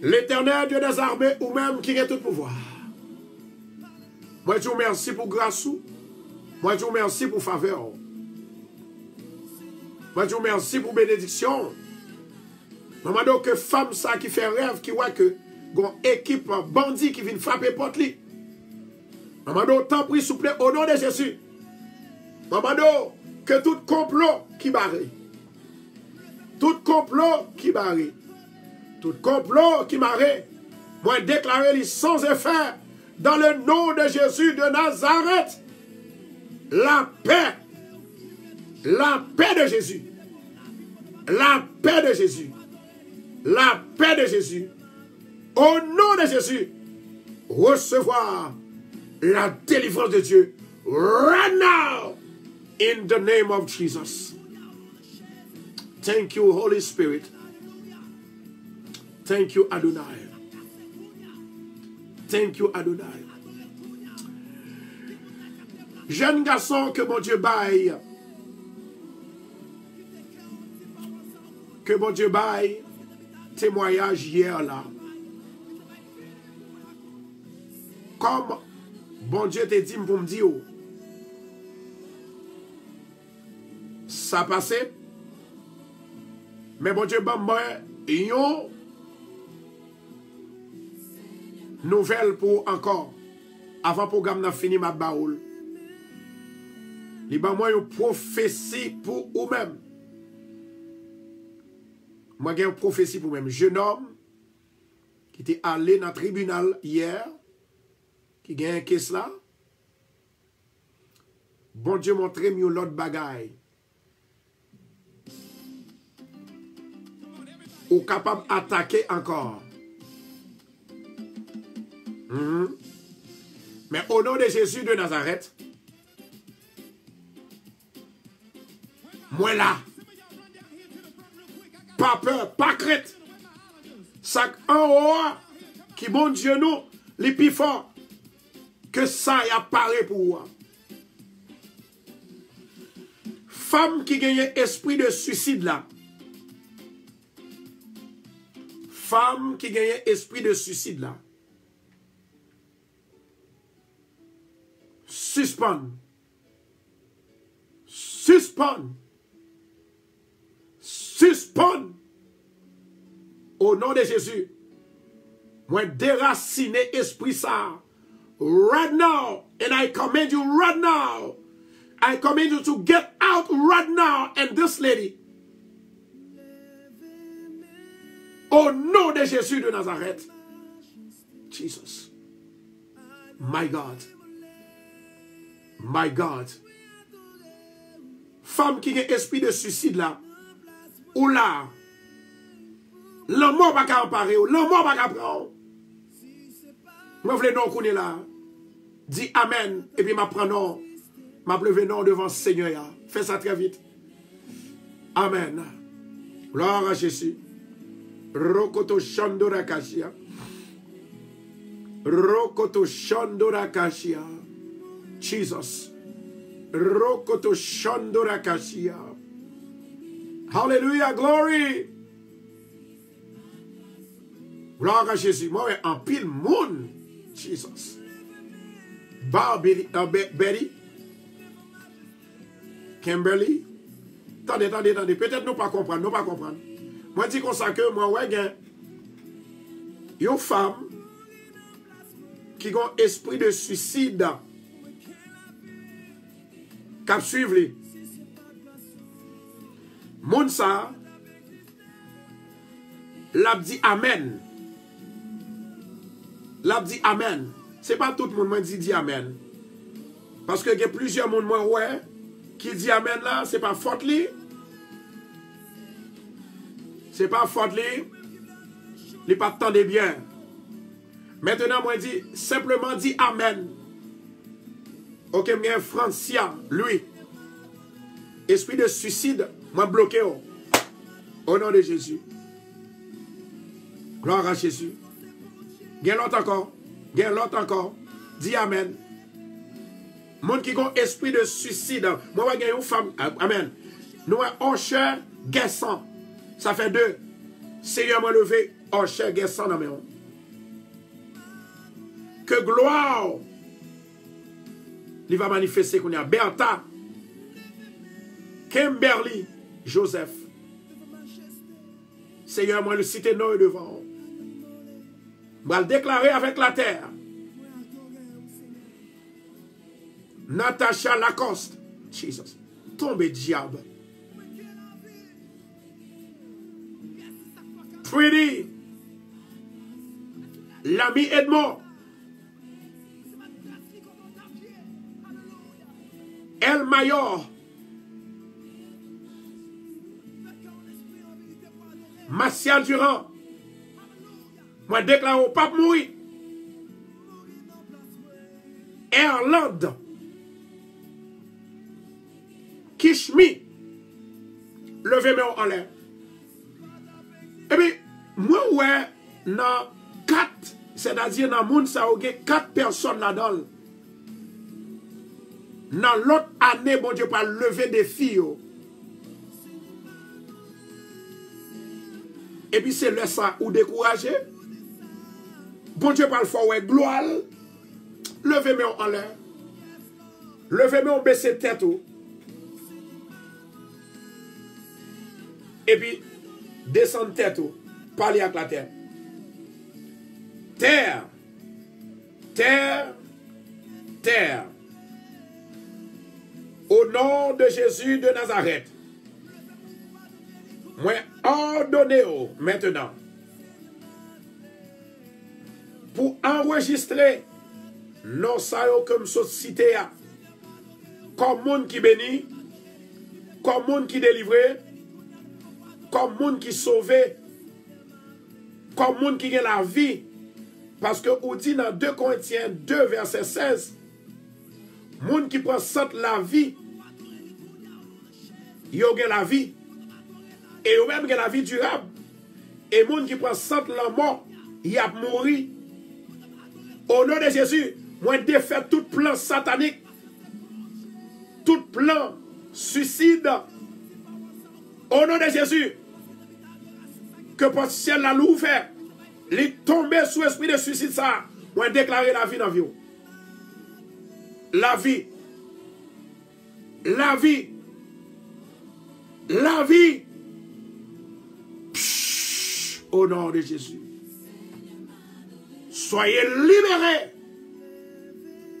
L'Éternel Dieu des armées, ou même qui a tout pouvoir. Moi, je vous remercie pour grâce. Moi, je vous remercie pour faveur. Moi, je vous remercie pour bénédiction. Maman, donc, que femme ça qui fait rêve, qui voit que une équipe bandit qui vient frapper porte li. Maman, donc, t'en prie, s'il vous plaît, au nom de Jésus. Maman, donc, que tout complot qui barre. Tout complot qui barre. Tout complot qui m'arrête, moi déclarer les sans effet dans le nom de Jésus de Nazareth. La paix de Jésus, la paix de Jésus, la paix de Jésus, au nom de Jésus, recevoir la délivrance de Dieu right now in the name of Jesus. Thank you, Holy Spirit. Thank you, Adonai. Thank you, Adonai. Jeune garçon que mon Dieu baille que bon Dieu baille témoignage hier là. Comme bon Dieu te dit pour me dire, ça passé, mais bon Dieu m'a dit, une nouvelle pour encore, avant le programme n'a fini ma baoule. Il y a une prophétie pour vous-même. Moi, j'ai une prophétie pour vous-même. Jeune homme qui était allé dans le tribunal hier, qui gagne un caisse là. Bon Dieu montre mieux l'autre bagaille. Ou capable d'attaquer encore. Mais au nom de Jésus de Nazareth, moi là, pas peur, pas crainte. Ça en haut, qui bon Dieu nous, les plus forts, que ça y a parlé pour moi. Femme qui gagne esprit de suicide là. Femme qui gagne esprit de suicide là. Suspend. Suspend. Suspend. Au nom de Jésus. Moi déraciner esprit ça. Right now. And I command you right now. I command you to get out right now. And this lady. Au nom de Jésus de Nazareth. Jesus. My God. My God. Femme qui a esprit de suicide là. Ou là. L'homme va pas emparer. L'homme va pas prendre. Moi, je voulais non qu'on est là. Dis Amen. Et puis, je prends non. Je lever non devant le Seigneur. Fais ça très vite. Amen. Gloire à Jésus. Rokoto Shandora Kashia. Rokoto Shandora Kashia. Jesus. Rokoto Shandora Kashia. Hallelujah, glory. Gloire à Jésus. Moi, en pile monde. Jesus. Betty. Kimberly. Attendez. Peut-être nous pas comprendre. Moi, je dis comme ça que moi, ouais, une femme qui a un esprit de suicide qui suivre lui. Moun ça, l'a dit Amen. L'a dit Amen. Ce n'est pas tout le monde qui dit Amen. Parce que il y a plusieurs monde ouais, qui dit Amen là, ce n'est pas faute li. Ce n'est pas faute li. Il pas attendez bien. Maintenant, moi, dis simplement dit Amen. Ok, moi, Francia, lui, esprit de suicide, moi, bloqué. Au nom de Jésus. Gloire à Jésus. Gen l'autre encore. Dis Amen. Monde qui a esprit de suicide. Moi, je une femme. Amen. Nous, on cher, guessant. Ça fait 2. Seigneur m'a levé, on cher, guessant dans mes mains. Que gloire, il va manifester qu'on y a Bertha, Kimberly, Joseph. Seigneur, moi, le cité non devant. Je vais le déclarer avec la terre. Natasha Lacoste. Jesus. Tombe diable. Pretty. L'ami Edmond. El Mayor. Martial Durand. Moi, déclare au pape mourir. Erland. Kishmi. Levez-moi en l'air. Et puis, moi, ouais, dans 4, c'est-à-dire dans le monde, ça a 4 personnes là-dedans. Dans l'autre année, bon Dieu, pas lever des filles. Et puis c'est le ça ou découragé. Bon Dieu parle fort, ouais, gloire. Levez-moi en l'air. Levez-moi, baissez tête. Et puis, descendez tête. Parlez avec la terre. Terre. Terre. Terre. Au nom de Jésus de Nazareth. Moi, ordonnez-vous maintenant. Pour enregistrer non ça comme société comme monde qui bénit, comme monde qui délivré, comme monde qui sauvé, comme monde qui gagne la vie. Parce que on dit dans 2 Corinthiens 2 verset 16, monde qui prend sant la vie, yo gagne la vie. Et yo même gagne la vie durable. Et monde qui prend sant la mort, il a mouru. Au nom de Jésus, moi défait tout plan satanique, tout plan suicide. Au nom de Jésus, que potentiel la loup fait, il tombe sous esprit de suicide ça, moi déclarer la vie dans la vie. La vie. La vie. La vie. Psh, au nom de Jésus. Soyez libérés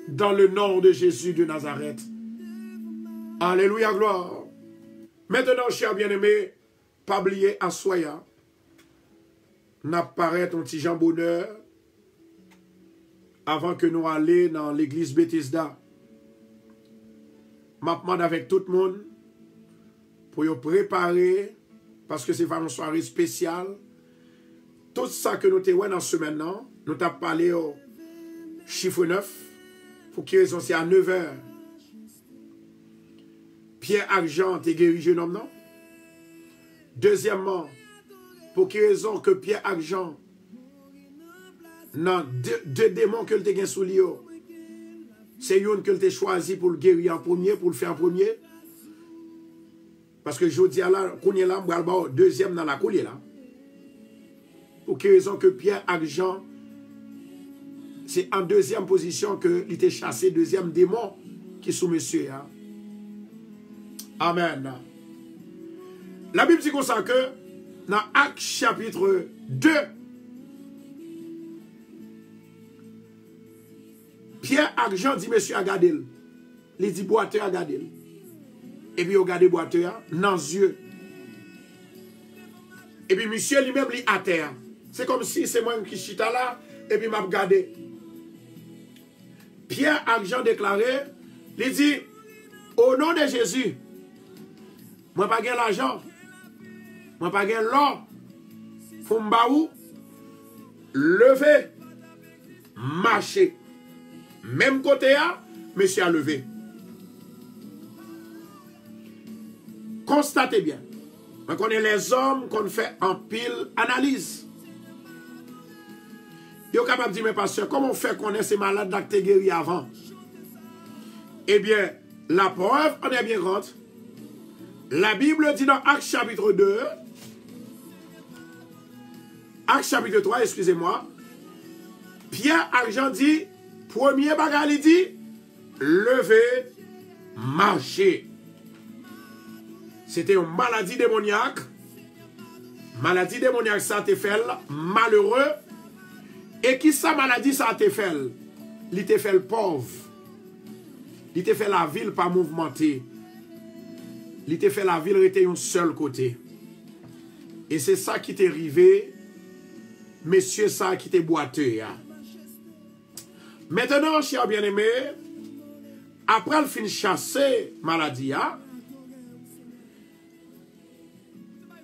dans le nom de Jésus de Nazareth. Alléluia, gloire. Maintenant, chers bien-aimés, pas oublier à soya. N'apparaît ton petit jambonneur avant que nous allions dans l'église Bethesda. Je demande avec tout le monde pour vous préparer parce que c'est vraiment une soirée spéciale. Tout ça que nous avons dans ce maintenant, nous avons parlé au chiffre 9, pour qui raison c'est à 9 h. Pierre Argent est guéri jeune homme, non? Deuxièmement, pour qui raison que Pierre Argent, non, deux démons que tu as sous lui, c'est une que tu as choisi pour le guérir en premier, pour le faire en premier. Parce que je dis là, qu'on est là, deuxième dans la coulier là. Pour quelle raison que Pierre Argent, c'est en deuxième position que il était chassé, deuxième démon qui est sous monsieur. Hein? Amen. La Bible dit comme ça que dans Actes chapitre 2, Pierre Argent dit monsieur à garder. Il dit boiteur à garder. Et puis il regarde boiteur dans les yeux. Et puis monsieur lui-même il à terre. C'est comme si c'est moi qui chita là, et puis m'a regardé. Pierre Argent déclaré, il dit, au nom de Jésus, moi pas gagner l'argent, moi pas gagner l'or, faut m'baou, lever, marcher. Même côté là, monsieur a levé. Constatez bien. On connaît les hommes qu'on fait en pile analyse. Ils sont capables de dire, mais pasteur, comment on fait qu'on ait ces malades d'actes guéris avant? Eh bien, la preuve en est bien grande. La Bible dit dans Actes chapitre 2, Actes chapitre 3, excusez-moi, Pierre Argent dit, premier bagage, il dit, lever, marcher. C'était une maladie démoniaque. Maladie démoniaque, ça te fait malheureux. Et qui sa maladie, ça te fait? Il te fait pauvre. Il te fait la ville pas mouvementée. Il te fait la ville rester un seul côté. Et c'est ça qui t'est arrivé. Monsieur, ça qui t'est boiteux. Maintenant, chers bien-aimés, après le fin chasser maladie,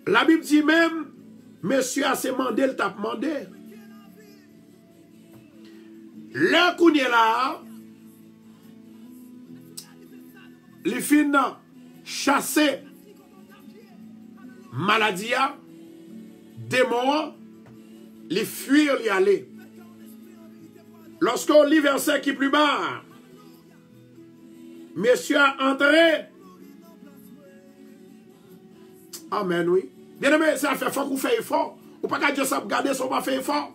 la Bible dit même, monsieur a se mandé, il t'a demandé. Le qu'on est là, les fins chasser maladie, démons, les fuir, les aller. Lorsqu'on lit verset qui est plus bas, monsieur a entré. Amen, oui. Bien aimé, ça fait fort qu'on fait effort Ou pas qu'à Dieu ça regarder son pas fait effort.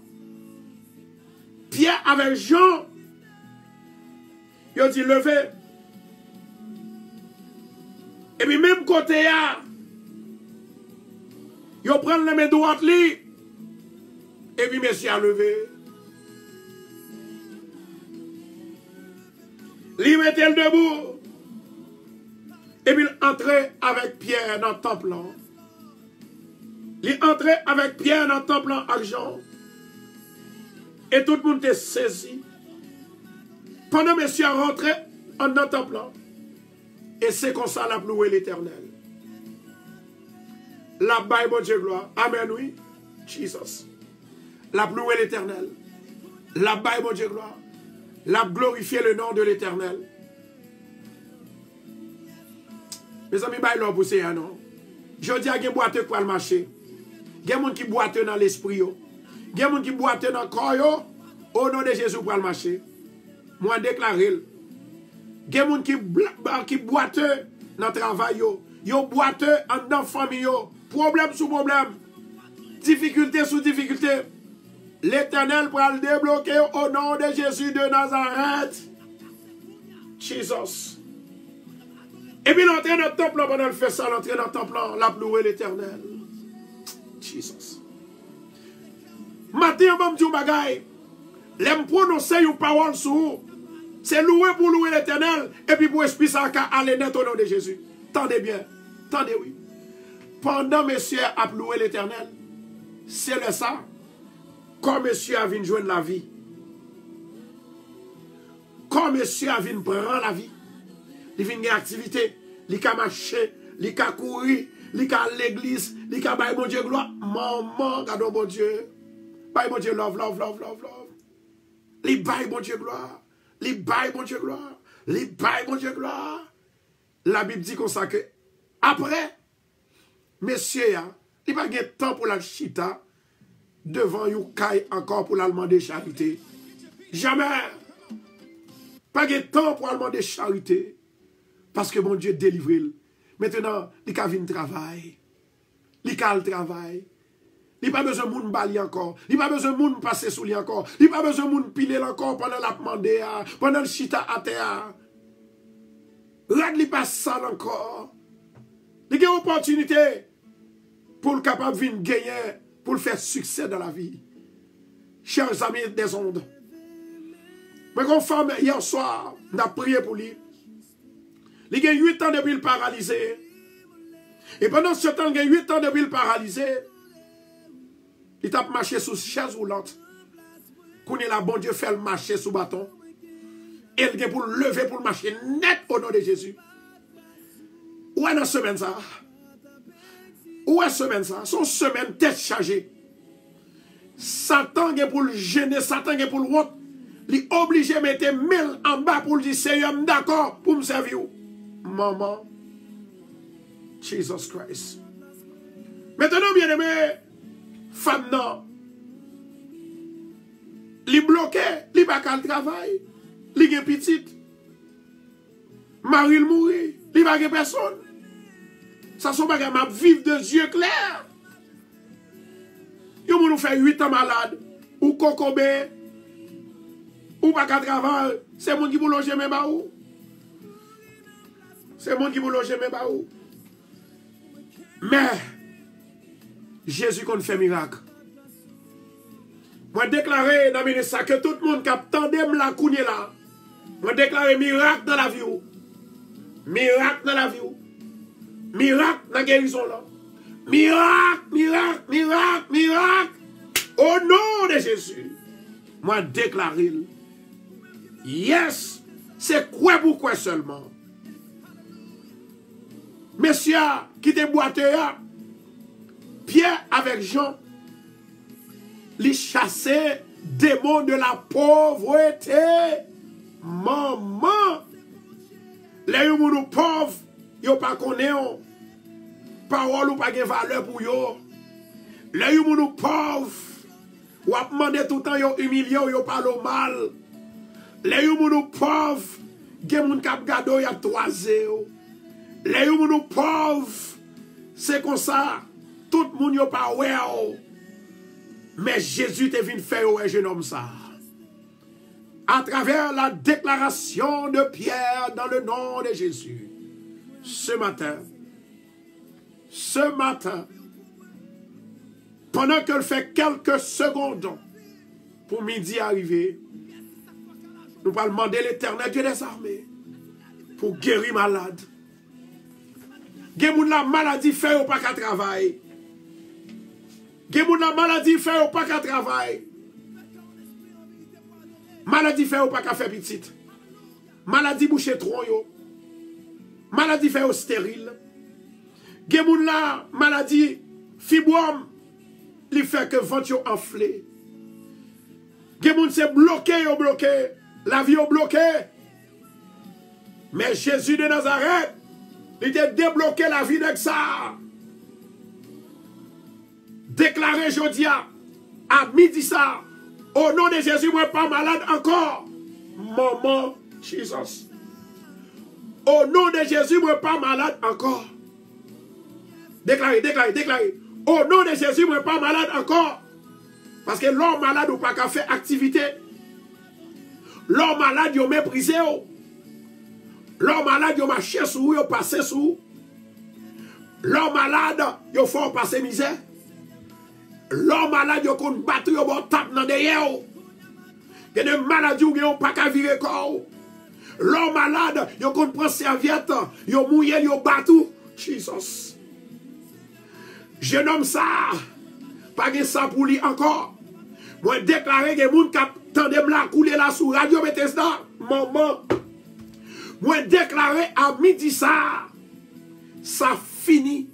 Pierre avec Jean, il dit levez. Et puis même côté là, il prend les mains droites li. Et puis monsieur a levé. Il mettait le debout. Et puis il entrait avec Pierre dans le temple. Il entrait avec Pierre dans le temple argent. Et tout le monde était saisi. Pendant que monsieur rentré dans le temple. Et c'est comme ça la loué l'Éternel. La Bible Dieu gloire. Amen, oui. Jesus. La loué l'Éternel. La Bible Dieu gloire. La glorifier le nom de l'Éternel. Mes amis, bah, l'on poussé, non? Je dis à qui boite quoi le marché. Il y a des gens qui boitent dans l'esprit. Il y a des gens qui boitent dans le corps. Au nom de Jésus pour le marché. Moi, déclaré. Il y a des gens qui boitent dans le travail. Ils boitent dans la famille. Problème sous problème. Difficulté sous difficulté. L'Éternel pour le débloquer au nom de Jésus de Nazareth. Jesus. Et puis l'entrée dans le temple, pendant le fait ça, l'entrée dans le temple, la louer l'Éternel. Jesus. Matin, on va me dire bagaille. L'aime prononcer une parole sur vous. C'est louer pour louer l'Éternel. Et puis pour esprit ça, aller net au nom de Jésus. Tendez bien. Tendez oui. Pendant monsieur a loué l'Éternel, c'est le ça. Quand monsieur a vu joindre la vie. Quand monsieur a vu prendre la vie. Il vient une activité. Il a marché. Il a couru. Il a l'église. Il a baillé mon Dieu gloire. Maman, regarde mon Dieu. Baille mon Dieu love, love, love, love, love. Il baille mon Dieu gloire. Il baille mon Dieu gloire. Il baille mon Dieu gloire. La Bible dit comme ça que après, monsieur, il n'a pas de temps pour la chita devant you caille encore pour la demander charité. Jamais. Pas de temps pour la demander charité. Parce que mon Dieu délivre. Maintenant, il a vu travail. Il a le travail. Il n'a pas besoin de moun bali encore. Il n'a pas besoin de moun passer sous lui encore. Il n'a pas besoin de moun piler encore pendant la demande, pendant le chita à terre. Rad li pas sale encore. Il y a une opportunité pour le capable de gagner, pour le faire succès dans la vie. Chers amis des ondes. Mais comme femme, hier soir, on a prié pour lui. Il y a 8 ans depuis le paralysé. Et pendant ce temps, il y a 8 ans depuis le paralysé. Il a marché sous chaise roulante. Quand il a bon Dieu fait le marcher sous bâton. Et il a pour le lever pour le marcher net au nom de Jésus. Où est la semaine ça? Où est la semaine ça? Son semaine tête chargée. Satan est pour le gêner, Satan est pour le honte. Il est obligé de mettre 1000 en bas pour lui dire Seigneur, d'accord pour me servir. Maman, Jesus Christ. Maintenant, bien aimé, femme non. Il est bloqué, il n'est pas qu'à le travail. Il est petit. Marie mourit, il n'y a pas personne. Ça ne sont pas que vivre de yeux clairs. Ils nous fait 8 ans malade. Ou cocobé. Ou pas qu'à travail. C'est mon qui vous loge même pas où. C'est mon qui vous loge même pas où. Mais, Jésus qu'on fait miracle. Moi déclaré dans le ministère que tout le monde qui attendait la cougner là. Moi déclaré miracle dans la vie. Miracle dans la vie. Miracle dans la guérison là. Miracle, miracle, miracle, miracle. Au nom de Jésus. Moi déclaré. Yes. C'est quoi pour quoi seulement. Messieurs qui te boité, Pierre avec Jean, les chasser démons de la pauvreté. Maman, les gens pauvres, ils ne pas connaissent parole ou pas de valeur pour eux. Les gens pauvres, ou a demandé tout le temps, ils humilié, ils parlent mal. Les gens pauvres, ils ont gardé, ils ont toisé. Les gens pauvres, c'est comme ça, tout le monde n'est pas well. Mais Jésus te venu faire un jeune homme ça. À travers la déclaration de Pierre dans le nom de Jésus. Ce matin, pendant qu'elle fait quelques secondes pour midi arriver, nous allons demander l'Éternel Dieu des armées pour guérir malade. Gen la maladie fait ou pas qu'à travail. Gen la maladie fait ou pas qu'à travail. Maladie fait ou pas qu'à faire petite. Maladie boucher tronc yo. Maladie fait au stérile. Gen la maladie fibrome li fait que ventre yo enflé. Gen c'est bloqué yo bloqué. La vie yo bloqué. Mais Jésus de Nazareth, il a débloqué la vie de ça. Déclaré jeudi à midi ça. Au nom de Jésus, moi pas malade encore. Maman, Jesus. Au nom de Jésus, moi pas malade encore. Déclaré. Au nom de Jésus, moi pas malade encore. Parce que l'homme malade ou pas qu'à faire activité. L'homme malade, il méprisé. L'homme malade, il marché sous, il passé sous. L'homme malade, il faut passer misère. L'homme malade, il faut battre, il faut taper dans derrière. Il y a des maladies où il n'y a pas qu'à virer corps. L'homme malade, il faut prendre serviette, il faut mouiller, il faut battre. Jesus. Je nomme ça. Pas de ça pour lui encore. Moi, déclarer que les gens qui attendent la couler là sous Radio Bethesda, maman. Moi, déclarer à midi ça fini.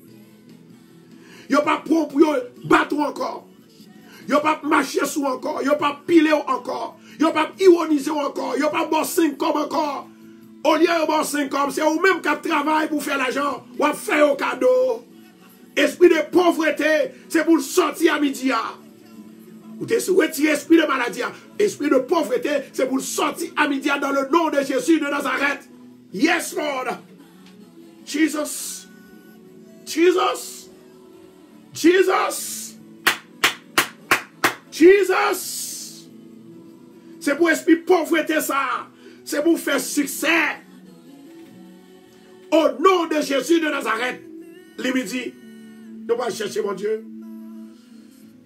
Yo pas prompt pour battre encore. Yo pas marcher sous encore. Yo pas piler encore. Yo pas ironiser encore. Yo pas bon 5 comme encore. Au lieu de bon 5 comme, c'est ou même qui travaille pour faire l'argent. Ou faire au cadeau. Esprit de pauvreté, c'est pour sortir à midi. Ou te retirer esprit de maladie. Esprit de pauvreté, c'est pour sortir à midi dans le nom de Jésus de Nazareth. Yes, Lord. Jesus. Jesus. Jesus. Jesus. C'est pour esprit pauvreté ça. C'est pour faire succès. Au nom de Jésus de Nazareth. Les midi. Nous allons chercher mon Dieu.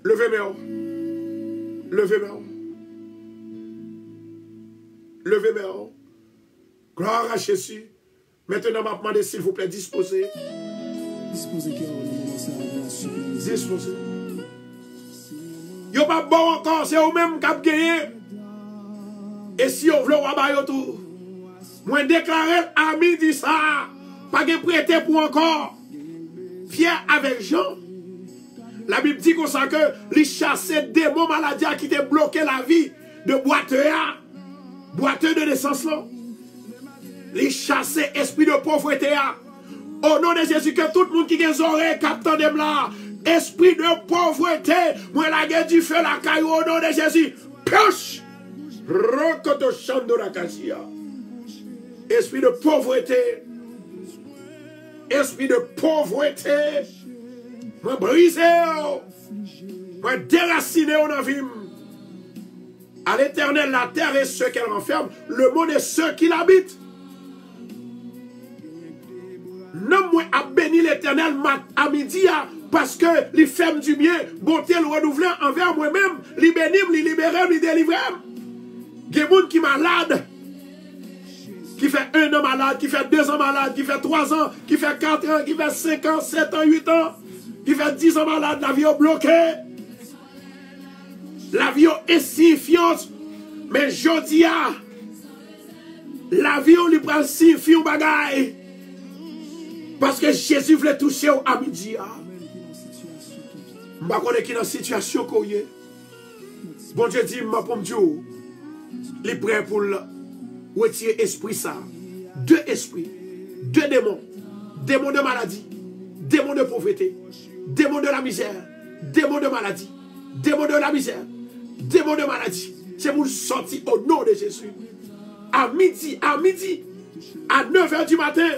Levez-moi. Levez-moi. Levez-moi. Gloire à Jésus. Maintenant, je vais demander s'il vous plaît, disposez. Disposez. Yo pas bon encore, c'est vous-même qui avez gagné. Et si vous voulez, vous avez tout. Moi, déclarer à midi ça. Pas de prêter pour encore. Pierre avec Jean. La Bible dit comme ça que les chassés démons maladies qui te bloqué la vie de boiteux. Boiteux de naissance là. Les chasser esprit de pauvreté. Au nom de Jésus, que tout le monde qui a des oreilles captant de là. Esprit de pauvreté. Moi la guerre du feu la caillou au nom de Jésus. Pioche. Rokoto chando la casia. Esprit de pauvreté. Esprit de pauvreté. Moi brisé. Moi déraciné dans la vie. À l'Éternel, la terre et ceux qu'elle renferme, le monde et ceux qui l'habitent. Non, moi, à bénir l'Éternel à midi, parce que les femmes du bien, bonté le renouveler envers moi-même, les bénir, les libérer, les délivrer. Il y a des gens qui sont malades, qui fait 1 an malade, qui fait 2 ans malade, qui fait 3 ans, qui fait 4 ans, qui fait 5 ans, 7 ans, 8 ans, qui fait 10 ans malade, la vie est bloquée. La vie est insignifiante, mais je dis, la vie lui prend signifiant au bagaille. Parce que Jésus voulait toucher à midi. Je ne sais pas qui est dans la situation. Bon Dieu dit, pour me dire, il est prêt pour retirer l'esprit ça. 2 esprits, 2 démons. Démons de maladie, démons de pauvreté, démons de la misère, démons de maladie, démons de la misère, démons de maladie. C'est pour sortir au nom de Jésus. À midi, à 9h du matin.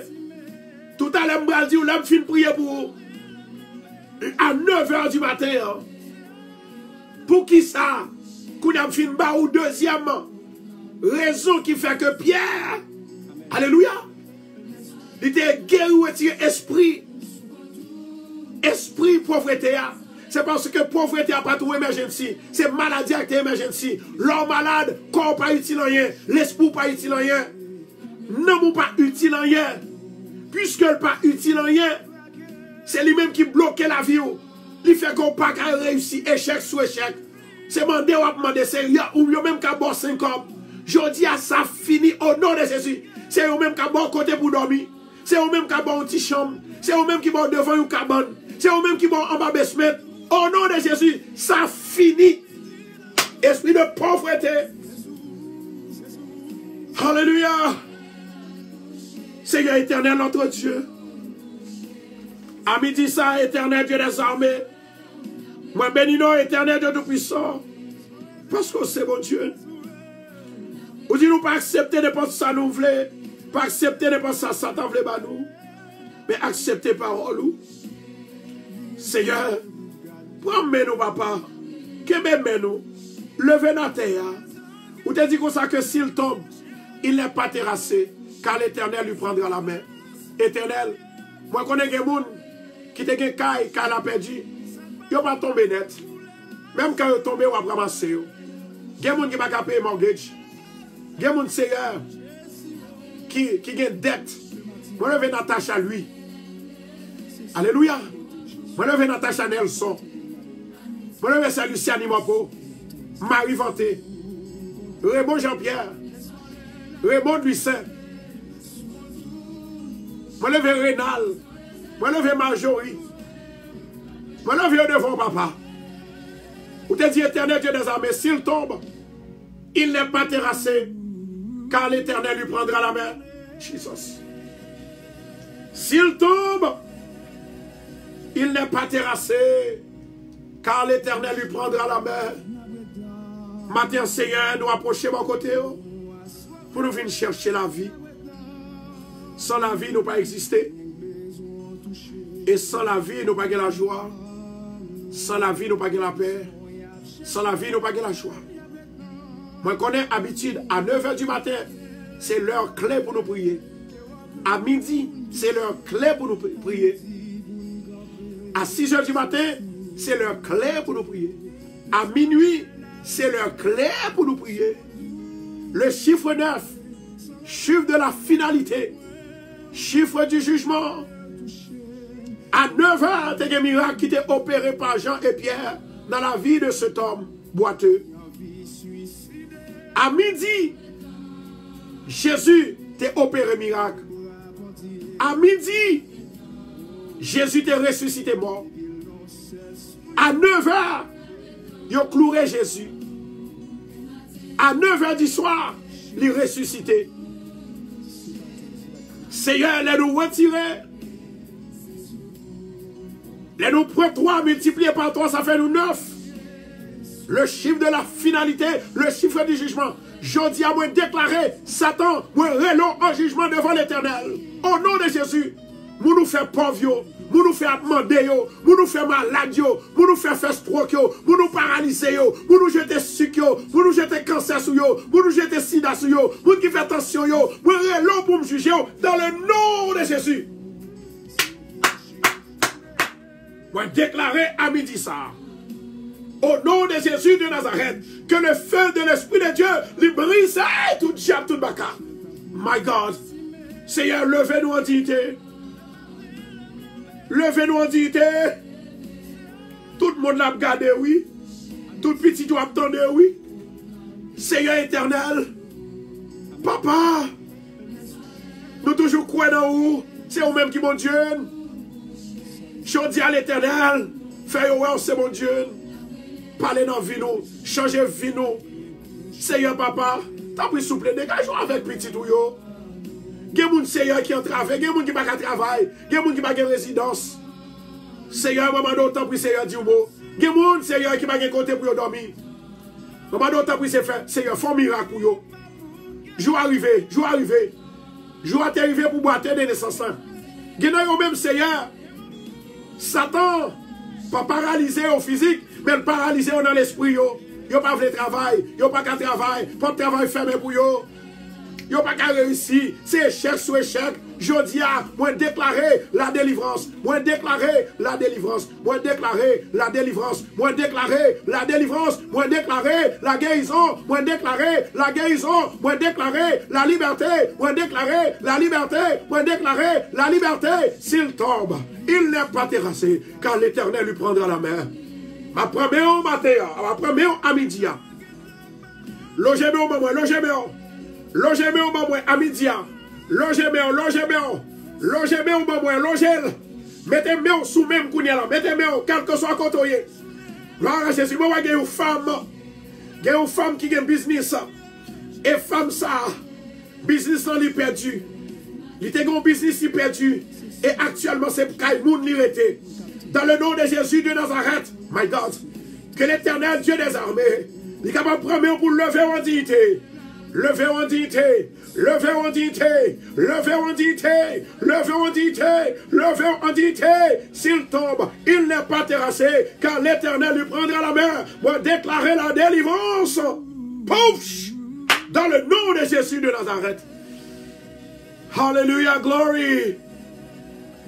Tout à l'heure, je dis, je fin prier pour vous. À 9h du matin, Pour qui ça? Qu'on a fait une barre ou deuxième raison qui fait que Pierre, alléluia, il était guéri ou esprit pauvreté. C'est parce que pauvreté n'a pas tout émergency. C'est maladie qui est émergency. L'homme malade, corps pas utile en rien. L'esprit pas utile en rien. Non, pas utile en rien. Puisque le pas utile en rien, c'est lui-même qui bloque la vie. Il fait qu'on pas réussir échec sur échec. C'est demander ou demander sérieux ou même qu'à boire 5 hommes. Je dis à ça fini au nom de Jésus. C'est eux même qui boire côté pour dormir. C'est eux même qui boire une petite chambre. C'est eux même qui boire devant une cabane. C'est eux même qui boire en bas basement. Au nom de Jésus, ça finit. Esprit de pauvreté. Alléluia. Seigneur éternel, notre Dieu. À midi ça, éternel Dieu des armées. Moi bénis nous, éternel Dieu tout-puissant. Parce que c'est bon Dieu. Ou dit nous pas accepter n'importe ça nous voulons. Pas accepter n'importe ça Satan voulait pas nous. Mais accepter parole. Seigneur, prends-moi nous papa. Que nous. Levez notre terre. Ou te dit comme ça que s'il tombe, il n'est pas terrassé. Car l'Éternel lui prendra la main. Éternel, moi connais des gens qui te gen caille, car la perdu. Ils ne pas tomber net. Même quand ils tombent, ils vont ramasser. Il y a des gens qui ne peuvent pas payer mortgage. Il y a des gens Seigneur qui ont une dette. Moi, je vais Natacha lui. Alléluia. Moi, je vais Natacha Nelson. Moi, je vais Lucien Nimopo. Marie Vanté. Raymond Jean-Pierre. Raymond Lucien. Moi, je vais Rénal. Moi, je vais Marjorie. Moi, je vais devant papa. Ou te dit éternel Dieu des armées, s'il tombe, il n'est pas terrassé, car l'Éternel lui prendra la main. Jesus. S'il tombe, il n'est pas terrassé, car l'Éternel lui prendra la main. Matin, Seigneur, nous approchons mon côté pour nous venir chercher la vie. Sans la vie, nous pas exister. Et sans la vie, nous pas la joie. Sans la vie, nous pas la paix. Sans la vie, nous pas la joie. Moi, je connais habitude, à 9 h du matin, c'est l'heure clé pour nous prier. À midi, c'est l'heure clé pour nous prier. À 6 h du matin, c'est l'heure clé pour nous prier. À minuit, c'est l'heure clé pour nous prier. Le chiffre 9, chiffre de la finalité, chiffre du jugement. À 9 h, il y a un miracle qui était opéré par Jean et Pierre dans la vie de cet homme boiteux. À midi, Jésus t'a opéré miracle. À midi, Jésus t'a ressuscité mort. À 9 h, il a cloué Jésus. À 9 h du soir, il est ressuscité. Seigneur, les nous retirer. Les nous prendre 3 multiplié par 3, ça fait nous 9. Le chiffre de la finalité, le chiffre du jugement. Je dis à moi déclarer, Satan, moi relons en jugement devant l'Éternel. Au nom de Jésus, nous fait pauvres, nous fait demander, nous fait malade, nous fait stroke, nous paralyser, nous jeter sucre, nous jeter cancer sur nous jeter sida sur nous qui fait attention, nous relons pour me juger dans le nom de Jésus. Moi déclarer à midi ça. Au nom de Jésus de Nazareth, que le feu de l'Esprit de Dieu lui brise tout diable, tout baka. My God, Seigneur, levez-nous en dignité. Levez-nous en dignité. Tout le monde l'a regardé, oui. Tout petit doit attendre, oui. Seigneur éternel, Papa, nous toujours croyons dans vous. C'est vous-même qui, mon Dieu. Je dis à l'Éternel, fais-le, c'est mon Dieu. Parlez dans vie nous, changez vie nous. Seigneur papa, t'as pris souple, dégage-vous avec petit ou yo. Il y a des gens Seigneur qui ont travaillé, il y a des gens qui n'ont pas de travail, il y a des gens qui n'ont pas de résidence. Seigneur, maman d'autant pris Seigneur dit mot. Il y a des gens Seigneur qui n'ont pas de côté pour dormir. Maman d'autant pris Seigneur, font miracle pour yo. Jour arrivé, jour arrivé. Jour arrivé pour boiter des naissances. Il y a même Seigneur, Satan, Pas paralysé au physique, mais paralysé dans l'esprit. Yo pas de travail, yo pas de travail, pas de travail fermé pour yo. Yo pas qu'à réussir, c'est échec sur échec. Je dis à moi déclarer la délivrance, moi déclarer la délivrance, moi déclarer la délivrance, moi déclarer la délivrance, moi déclarer la guérison, moi déclarer la guérison, moi déclarer la liberté, moi déclarer la liberté, moi déclarer la liberté. S'il tombe, il n'est pas terrassé, car l'Éternel lui prendra la main. Ma première matin, ma première à midi. Logez-moi au moment, logez-moi. Logez-moi au moment à midi. Logez-moi, logez-moi. Logez-moi au moment, logez-le. Mettez-moi sous même kounia là. Mettez-moi, quel que soit côté. Gloire à Jésus. Moi, il y a une femme. Il y a une femme qui a un business. Et femme ça, business là, il est perdu. Il était un business qui est perdu. Et actuellement, c'est pour qu'il moun l'irrité. Dans le nom de Jésus de Nazareth, my God, que l'Éternel Dieu des armées, il est capable de prendre pour lever en dignité. Lever en dignité, lever en dignité, lever en dignité, lever en dignité, lever en dignité. S'il tombe, il n'est pas terrassé, car l'Éternel lui prendra la main pour déclarer la délivrance. Pouf! Dans le nom de Jésus de Nazareth. Hallelujah, glory.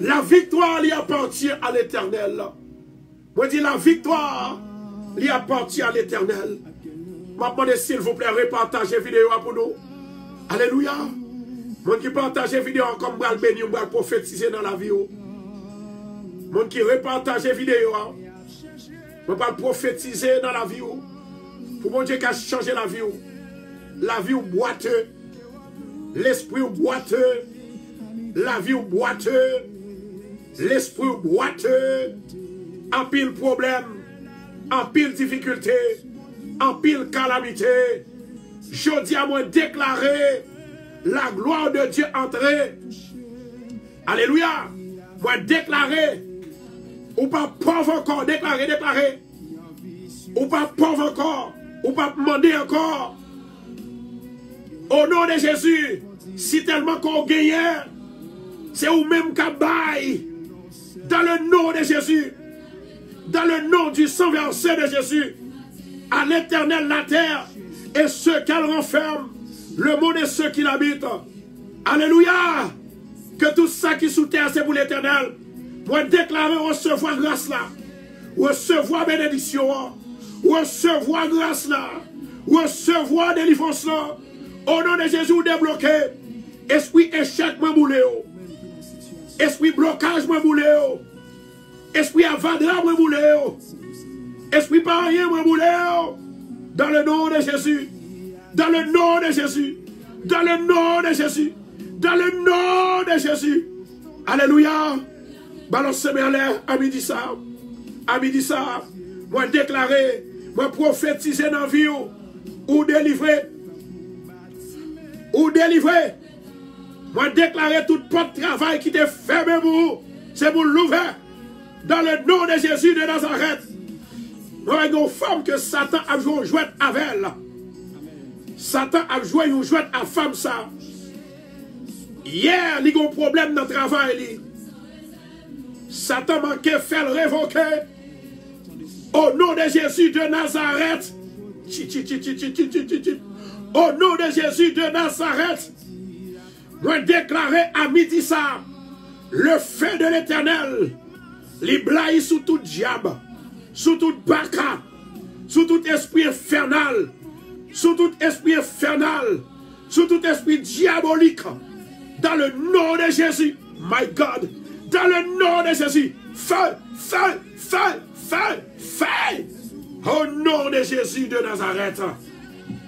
La victoire lui appartient à l'Éternel. Moi dis la victoire lui appartient à l'Éternel. Je vais demander s'il vous plaît, repartagez la vidéo pour nous. Alléluia. Mon qui partage la vidéo comme je vais bénir, je vais prophétiser dans la vie. Mon qui repartage la vidéo, je vais prophétiser dans la vie. Pour mon Dieu qui a changé la vie. La vie boiteux. L'esprit boiteux. La vie boiteux. L'esprit boiteux. En pile problème. En pile difficulté. En pile calamité. Je dis à moi déclarer la gloire de Dieu entrer. Alléluia. Moi déclarer. Ou pas pauvre encore. Déclarer. Ou pas pauvre encore. Ou pas demander encore. Au nom de Jésus. Si tellement qu'on gagne. C'est ou même qu'à bail. Dans le nom de Jésus. Dans le nom du sang versé de Jésus. À l'Éternel la terre et ceux qu'elle renferme, le monde et ceux qui l'habitent. Alléluia. Que tout ça qui est sous terre, c'est pour l'Éternel. Moi, déclarer recevoir grâce là. Recevoir bénédiction. Recevoir grâce là. Recevoir délivrance là. Au nom de Jésus, débloqué. Esprit échec, moi boulé. Esprit blocage, moi boulé. Esprit avadra, moi boulé. Esprit pas rien, moi boulé. Dans le nom de Jésus. Dans le nom de Jésus. Dans le nom de Jésus. Dans le nom de Jésus. Alléluia. Balancez-moi en l'air à midi ça. À midi ça. Moi déclarer. Moi prophétiser dans la vie. Ou délivrer. Ou délivrer. Moi déclarer toute porte de travail qui t'est fermée pour vous. C'est pour l'ouvrir. Dans le nom de Jésus de Nazareth. Moi, il y a une femme que Satan a joué une jouette avec elle. Satan a joué une jouette à femme ça. Hier, il y a un problème dans le travail. Satan manquait faire révoquer. Au nom de Jésus de Nazareth. Au nom de Jésus de Nazareth. Moi déclarer à midi ça. Le feu de l'Éternel. Les blagues sous tout diable. Sous tout baka, sous tout esprit infernal, sous tout esprit infernal, sous tout esprit diabolique, dans le nom de Jésus, my God, dans le nom de Jésus, feu, feu, feu, feu, feu, au nom de Jésus de Nazareth,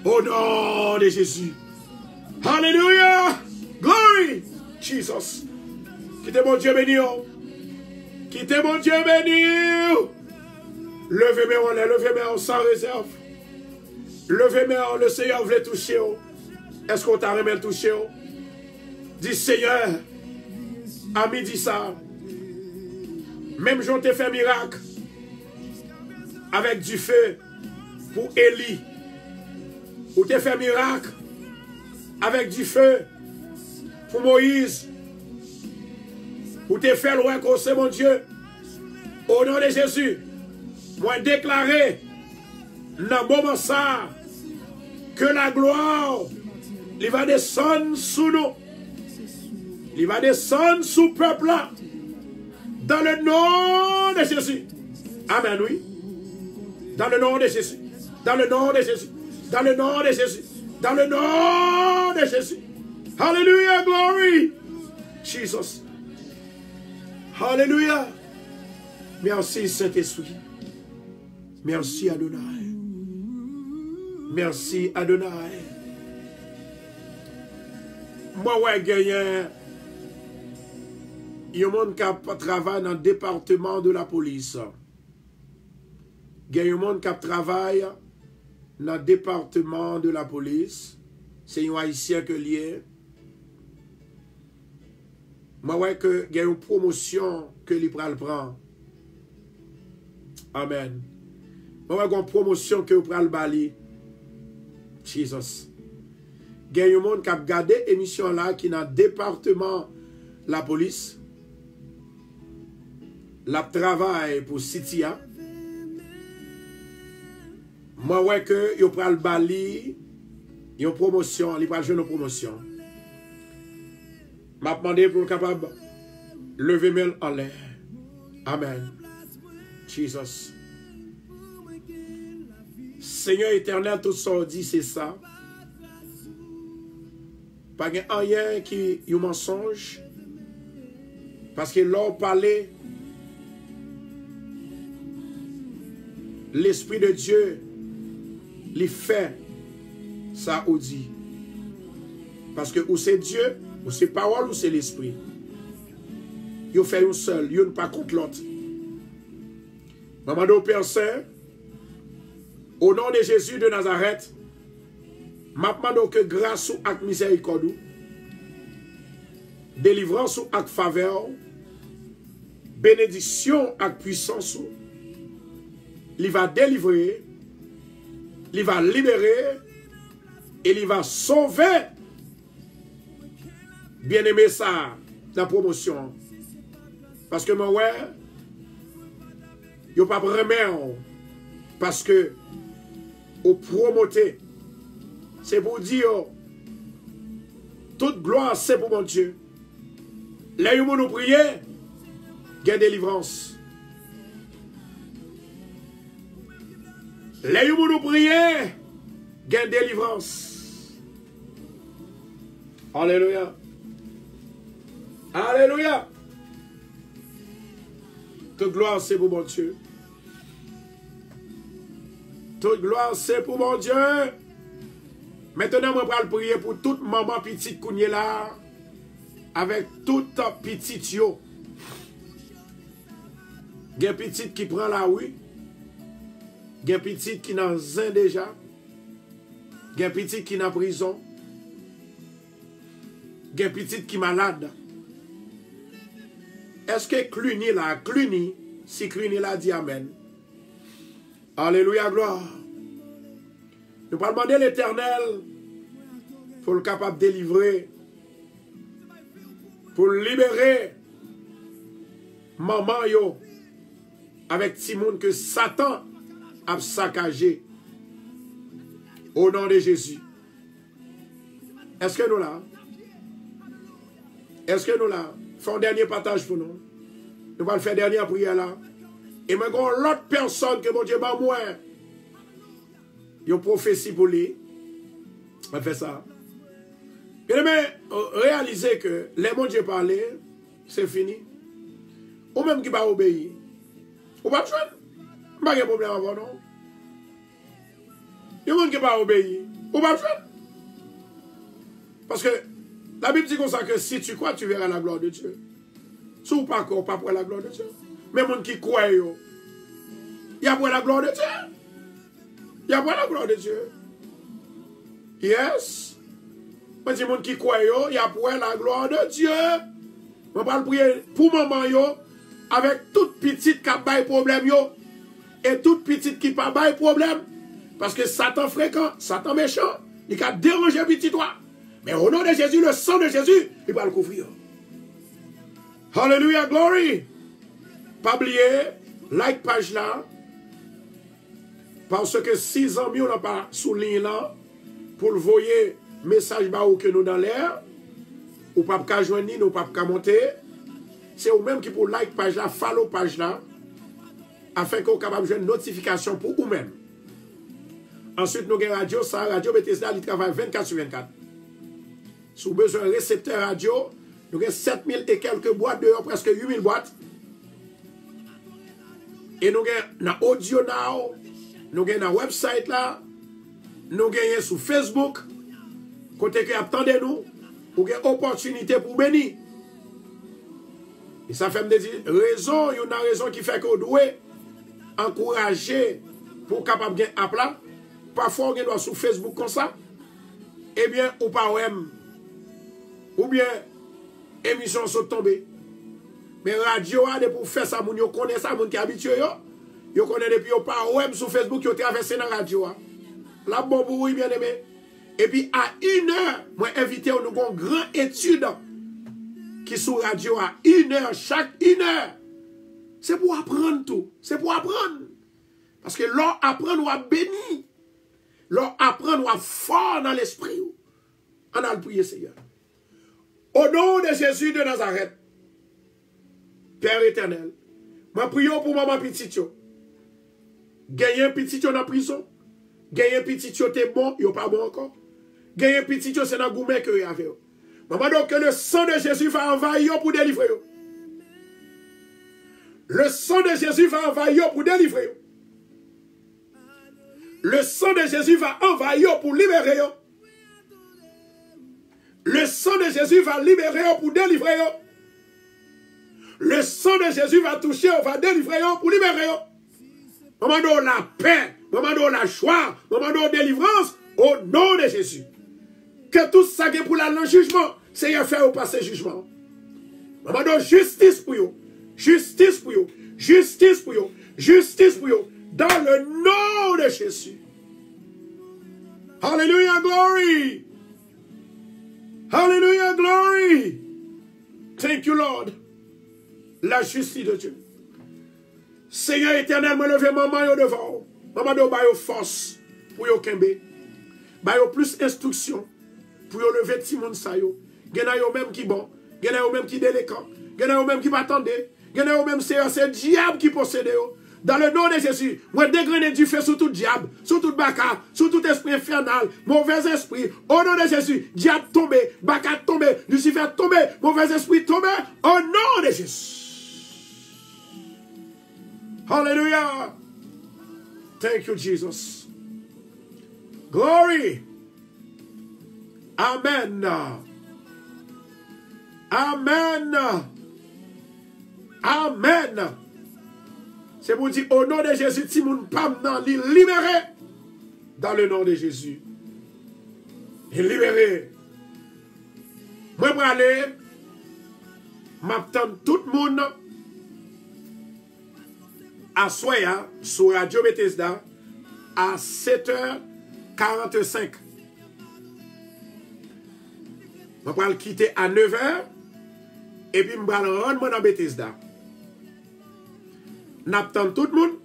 au nom de Jésus, Alléluia, glory, Jesus, quittez mon Dieu béni, quittez mon Dieu béni. Levez-moi en l'air, levez-moi sans réserve. Levez-moi, le Seigneur veut toucher. Est-ce qu'on t'a remis toucher? Dis Seigneur, à midi ça. Même j'en t'ai fait miracle. Avec du feu pour Élie. Ou t'ai fait miracle. Avec du feu pour Moïse. Ou t'ai fait loin qu'on sait mon Dieu. Au nom de Jésus. Moi déclarer dans le moment ça que la gloire il va descendre sous nous. Il va descendre sous le peuple là. Dans le nom de Jésus. Amen, oui. Dans le nom de Jésus. Dans le nom de Jésus. Dans le nom de Jésus. Dans le nom de Jésus. Hallelujah, glory. Jesus. Hallelujah. Merci Saint-Esprit. Merci Adonai. Merci Adonai. Moi, ouais, gagné. Il y a un monde qui travaille dans le département de la police. Il y a un monde qui travaille dans le département de la police. C'est un haïtien que lié. Moi, ouais, que il y a une promotion que l'il prend. Amen. Moi, ouais, une promotion que vous prenez le bali. Jesus. Il y a un monde qui a regardé l'émission là qui est dans le département de la police. La travail pour Citia. Moi, ouais, que yo pral bali, yon promotion, li pral jouer une promotion. M'a demandé pour capable lever main en l'air. Amen. Jesus. Seigneur éternel, tout ça dit, c'est ça. Pas rien qui est un mensonge. Parce que l'on parlait. L'Esprit de Dieu, il fait ça ou dit. Parce que ou c'est Dieu, ou c'est parole, ou c'est l'Esprit. Il fait un seul, il n'est pas contre l'autre. Maman de Père Saint, au nom de Jésus de Nazareth, ma demande que grâce ou avec miséricorde, délivrance ou avec faveur, bénédiction avec puissance, il va délivrer, il va libérer, et il va sauver. Bien aimé ça, la promotion. Parce que moi, ouais, il n'y a pas vraiment. Parce que, au promoter, c'est pour dire, toute gloire, c'est pour mon Dieu. Là où nous prions, il y a délivrance. Là où nous prions, il y a délivrance. Alléluia. Alléluia. Toute gloire, c'est pour mon Dieu. Toute gloire, c'est pour mon Dieu. Maintenant, je vais prier pour toute maman petite qu'on est là, avec toute petite yo. Il y a petite qui prend la rue. Il y a petite qui est dans zin déjà. Il y a petite qui est en prison. Il y a petite qui est malade. Est-ce que Cluny là, Cluny, si Cluny là dit Amen. Alléluia, gloire. Nous allons demander l'Éternel pour le capable de délivrer, pour libérer maman yo avec Timon que Satan a saccagé au nom de Jésus. Est-ce que nous là? Est-ce que nous là? Faisons un dernier partage pour nous. Nous allons faire dernière prière là. Et maintenant, l'autre personne que mon Dieu m'a moi, il y a une prophétie pour lui. On va faire ça. Mais réalisez que les mon Dieu parlé, c'est fini. Ou même qui va obéir. Ou pas besoin. Pas de problème avant, non? Il y a des gens qui ne va pas obéir. Ou pas besoin. Parce que la Bible dit comme ça que si tu crois, tu verras la gloire de Dieu. Si ou pas croire, pas pour la gloire de Dieu. Mais les gens qui croient, il y a pour la gloire de Dieu. Il y a pour la gloire de Dieu. Yes. Mais les gens qui croient, il y a pour la gloire de Dieu. Je vais prier pour maman avec toute petite qui a pas de problème et toute petite qui n'a pas de problème. Parce que Satan fréquent, Satan méchant, il a dérangé petit toi. Mais au nom de Jésus, le sang de Jésus, il va le couvrir. Hallelujah, glory. Pas oublier, like page là, Parce que 6 ans, on n'a pas souligné là, pour le voyer message ou que nous dans l'air, ou pas qu'à joindre, ou pas qu'à monter. C'est vous-même qui pour like page là, follow page là, afin qu'on soit capable de jouer une notification pour vous-même. Ensuite, nous avons radio, ça, Radio Bethesda, il travaille 24 sur 24. Si vous avez besoin de récepteur radio, nous avons 7000 et quelques boîtes dehors, presque 8000 boîtes. Et nous avons audio now, nous avons un website là, nous avons sur Facebook, côté que attendez nous, pour une opportunité pour bénir. Et ça fait me dire, raison, il y a une raison qui fait que vous devez encourager pour capable de gagner à plat. Parfois, on doit sur Facebook comme ça. Eh bien, ou pas ou bien, émission sont tombées. Mais radio, pour faire ça, vous connaissez ça, vous qui habitué. Vous connaissez depuis, vous pas sur Facebook, vous traversé dans la radio. La bon pour vous, bien aimé. Et puis, à 1h, moi, invité, nous avons une grande étude qui sur radio à 1h, chaque 1h. C'est pour apprendre tout. C'est pour apprendre. Parce que l'on apprend, on va béni. L'on apprend, on va fort dans l'esprit. On a le prier, Seigneur. Au nom de Jésus de Nazareth, Père éternel, je prie pour maman petite. Gagner un petit dans la prison. Gagner un petit t'es bon, il n'est pas bon encore. Gagner un petit c'est dans le gourmet que vous avez. Maman, donc que le sang de Jésus va envahir pour délivrer. Le sang de Jésus va envahir pour délivrer. Le sang de Jésus va envahir pour libérer. Le sang de Jésus va libérer pour délivrer. Le sang de Jésus va toucher, va délivrer pour libérer. Maman, donne la paix, maman, donne la joie, maman, donne délivrance au nom de Jésus. Que tout ça qui est pour le jugement, Seigneur, fait au passer jugement. Maman, donne justice pour vous. Justice pour vous. Justice pour vous. Justice pour vous. Dans le nom de Jésus. Hallelujah, glory. Hallelujah, glory. Thank you, Lord. La justice de Dieu. Seigneur éternel, me lever maman devant. Maman do bayo force pour yo kembe. Bayo plus instruction pour yo lever ti moun sa yo. Gena yo même qui bon, gena yo même qui déléquent, gena yo même qui pas attendre, gena yo même c'est diable qui possède yo. Dans le nom de Jésus, moi dégrainer du feu sur tout diable, sur tout baka, sur tout esprit infernal, mauvais esprit. Au nom de Jésus, diable tombe, baka tombe, Lucifer tombe, mauvais esprit tombe. Au nom de Jésus. Hallelujah. Thank you, Jesus. Glory. Amen. Amen. Amen. C'est pour dire au nom de Jésus, si mon pam nan li libéré. Dans le nom de Jésus. Il libéré. Moi, je vais aller. M'attends tout le monde. À Soya, sur Radio Bethesda, à 7h45. Je vais quitter à 9h. Et puis je vais rendre dans Bethesda. N'attend tout le monde.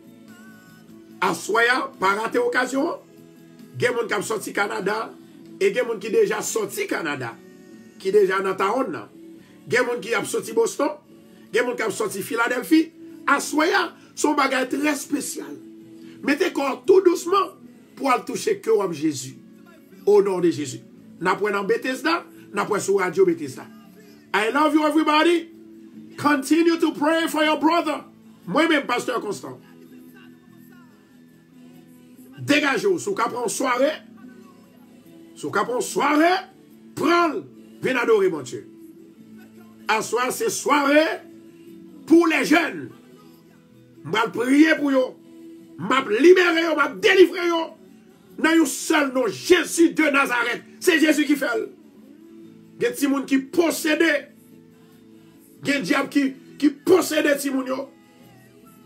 À Soya, par rater occasion. Il y a des gens qui sont sortis Canada. Et il y a des gens qui sont déjà sortis Canada. Qui sont déjà dans ta ronde. Il y a des gens qui sont sortis Boston. Il y a des gens qui sont sortis Philadelphie. À Soya, son bagage très spécial. Mettez corps tout doucement pour aller toucher que Jésus. Au nom de Jésus. N'apprenez dans Bethesda, n'apprenez sur Radio Bethesda. I love you everybody. Continue to pray for your brother. Moi-même, pasteur Constant. Dégagez-vous. Si vous avez une soirée, prends-le. Viens adorer mon Dieu. À soir, c'est soirée pour les jeunes. Je vais prier pour eux. Je vais libérer eux, je vais délivrer eux. Dans un seul nom, Jésus de Nazareth. C'est Jésus qui fait. Il y a des gens qui possèdent. Il y a des diables qui possèdent des gens.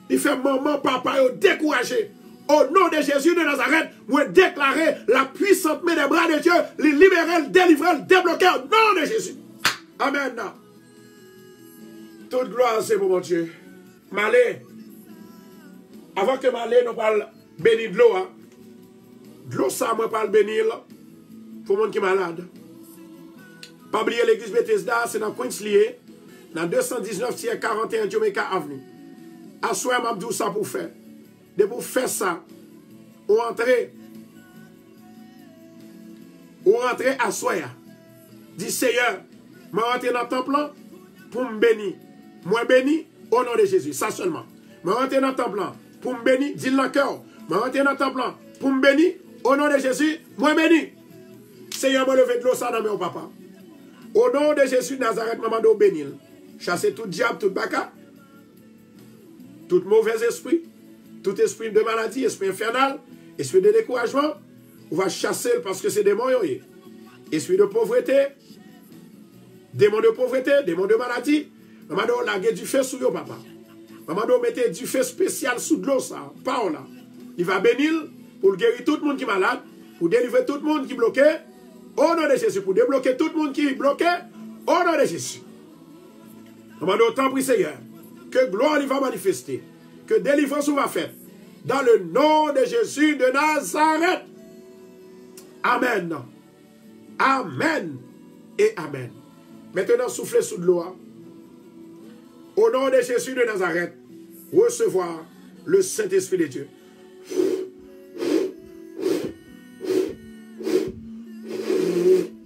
Il fait maman, papa, découragé. Au nom de Jésus de Nazareth, moi déclarer la puissante main des bras de Dieu, les libérer, les délivrer, les débloquer au nom de Jésus. Amen. Toute gloire, c'est pour mon Dieu. Malé. Avant que Malé nous parle béni de l'eau. De l'eau, ça, moi, pas le bénir. Pour le monde qui est malade. Pas oublier l'église Bethesda, c'est dans Queenslier, dans 219-41 Jamaica Avenue. À soi, m'a dit ça pour faire. De pour faire ça, ou entrer à soi. Dis Seigneur, je rentre dans ton plan pour me bénir. Moi béni au nom de Jésus, ça seulement. Je rentre dans ton plan pour me bénir, dis le cœur. Je rentre dans ton plan pour me bénir au nom de Jésus, moi béni. Seigneur, me lever de l'eau ça dans mon papa. Au nom de Jésus de Nazareth, maman de bénir. Chasser tout diable, tout baka, tout mauvais esprit, tout esprit de maladie, esprit infernal, esprit de découragement, on va chasser parce que c'est démon. Esprit de pauvreté, démon de maladie. Maman de laguer du feu sur yo papa. Maman de mettre du feu spécial sous de l'eau ça. Pas là. Il va bénir pour guérir tout le monde qui est malade, pour délivrer tout le monde qui est bloqué. Au nom de Jésus, pour débloquer tout le monde qui est bloqué, au nom de Jésus. Maman de autant prie Seigneur, que gloire il va manifester, que délivrance va faire. Dans le nom de Jésus de Nazareth. Amen. Amen et Amen. Maintenant, soufflez sous de l'eau. Au nom de Jésus de Nazareth, recevoir le Saint-Esprit de Dieu.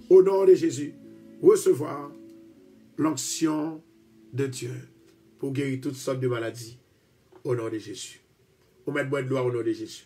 Au nom de Jésus, recevoir l'onction de Dieu pour guérir toutes sortes de maladies. Au nom de Jésus. On met boire de gloire au nom de Jésus.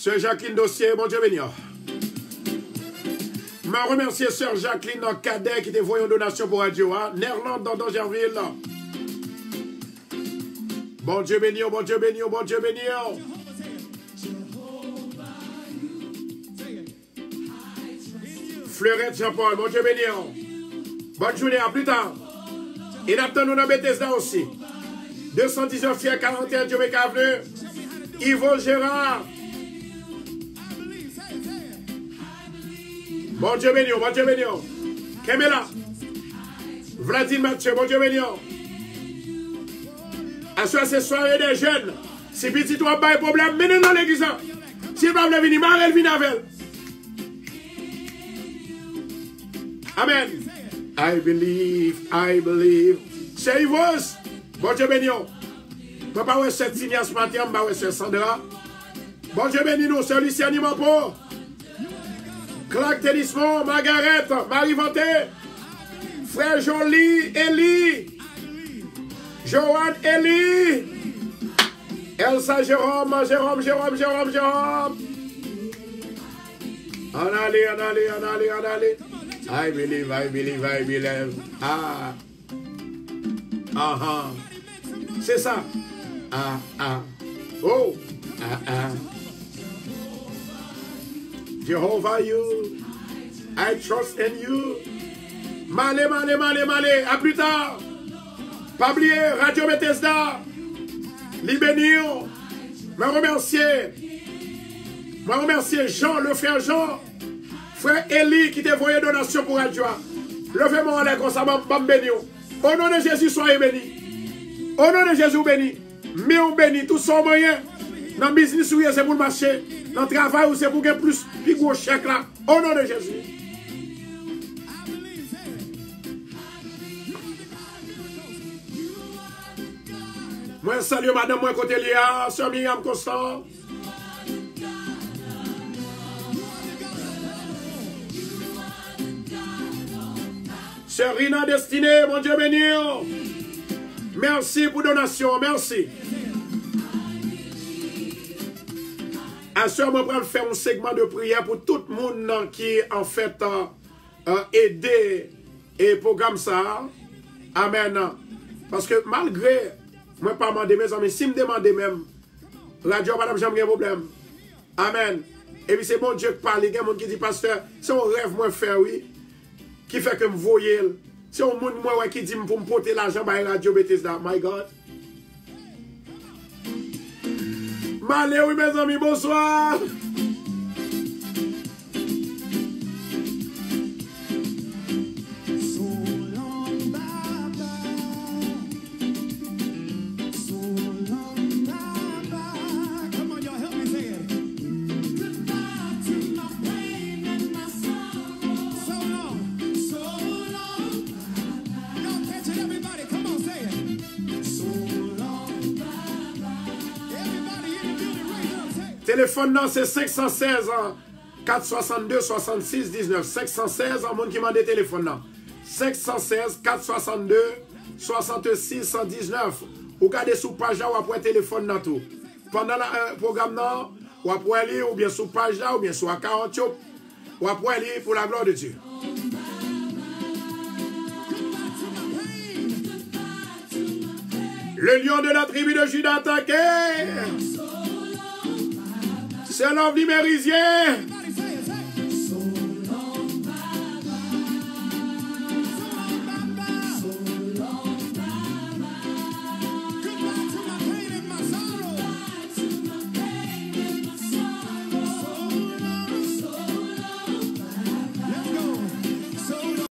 Sœur Jacqueline Dossier, bon Dieu béni. Je remercie Sœur Jacqueline Cadet qui te voit une donation pour Radio Nerland dans Dangerville. Bon Dieu béni, bon Dieu béni, bon Dieu béni. Fleurette Jean-Paul, bon Dieu béni. Bonne journée, à plus tard. Et nous nous dans Bethesda aussi. 219 41 Jamaica Avenue. Yvo Gérard. Bon Dieu béni, bon Dieu béni. Kemela. Vladimir Mathieu, bon Dieu béni. À ce soirée des jeunes. Si petit toi pas de problème, menez dans l'église. Si vous voulez venir, Marel vient avec elle. Amen. I believe. C'est Yvos. Bon Dieu béni. Je ne vais pas cette signe ce matin, je vais pas Sandra. Bon Dieu béni nous, c'est Lucien Nimapo. Claque Tennismont, Margaret, Marie-Vanté, Frère Jolie, Elie, Joanne, Elie, Elsa, Jérôme. En allez. I believe. C'est ça. Oh. Jehovah, I trust in you. Malé. À plus tard. Pas oublier Radio Bethesda. Libénir. Je remercie Jean, le frère Jean. Frère Élie qui t'a envoyé donation pour Radio. Levez-moi en l'air comme ça, je bénis. Au nom de Jésus, soyez bénis. Au nom de Jésus, bénis. Mais on bénit tout son moyen. Dans le business, c'est pour le marché. Dans le travail, c'est pour gagner plus gros chèque là. Au nom de Jésus. Moi, salut madame, moi, côté Léa, sœur Myriam Constant. Sœur Rina Destinée, mon Dieu béni. Merci pour donation, merci. À ce moment, je vais faire un segment de prière pour tout le monde qui en fait aidé et programme ça. Amen. Parce que malgré, moi pas demander mes amis, si me demander même, radio madame, j'ai un problème. Amen. Et puis c'est bon Dieu qui parle. Il y a des gens qui disent, pasteur, c'est un rêve moi faire, oui, qui fait que me voyez. C'est un monde moi qui dit pour me porter l'argent par la radio Bethesda. My God. Malé, oui, mes amis, bonsoir. Téléphone non, c'est 516 462 66 19. 516 en monde qui m'a des téléphones non. 516 462 66 119. Ou regardez sous page là ou après téléphone dans tout. Pendant le programme non, ou après lire ou bien sous page là ou bien sur 40 ou après lire pour la gloire de Dieu. Le lion de la tribu de Juda attaqué. C'est l'homme du Mérisien.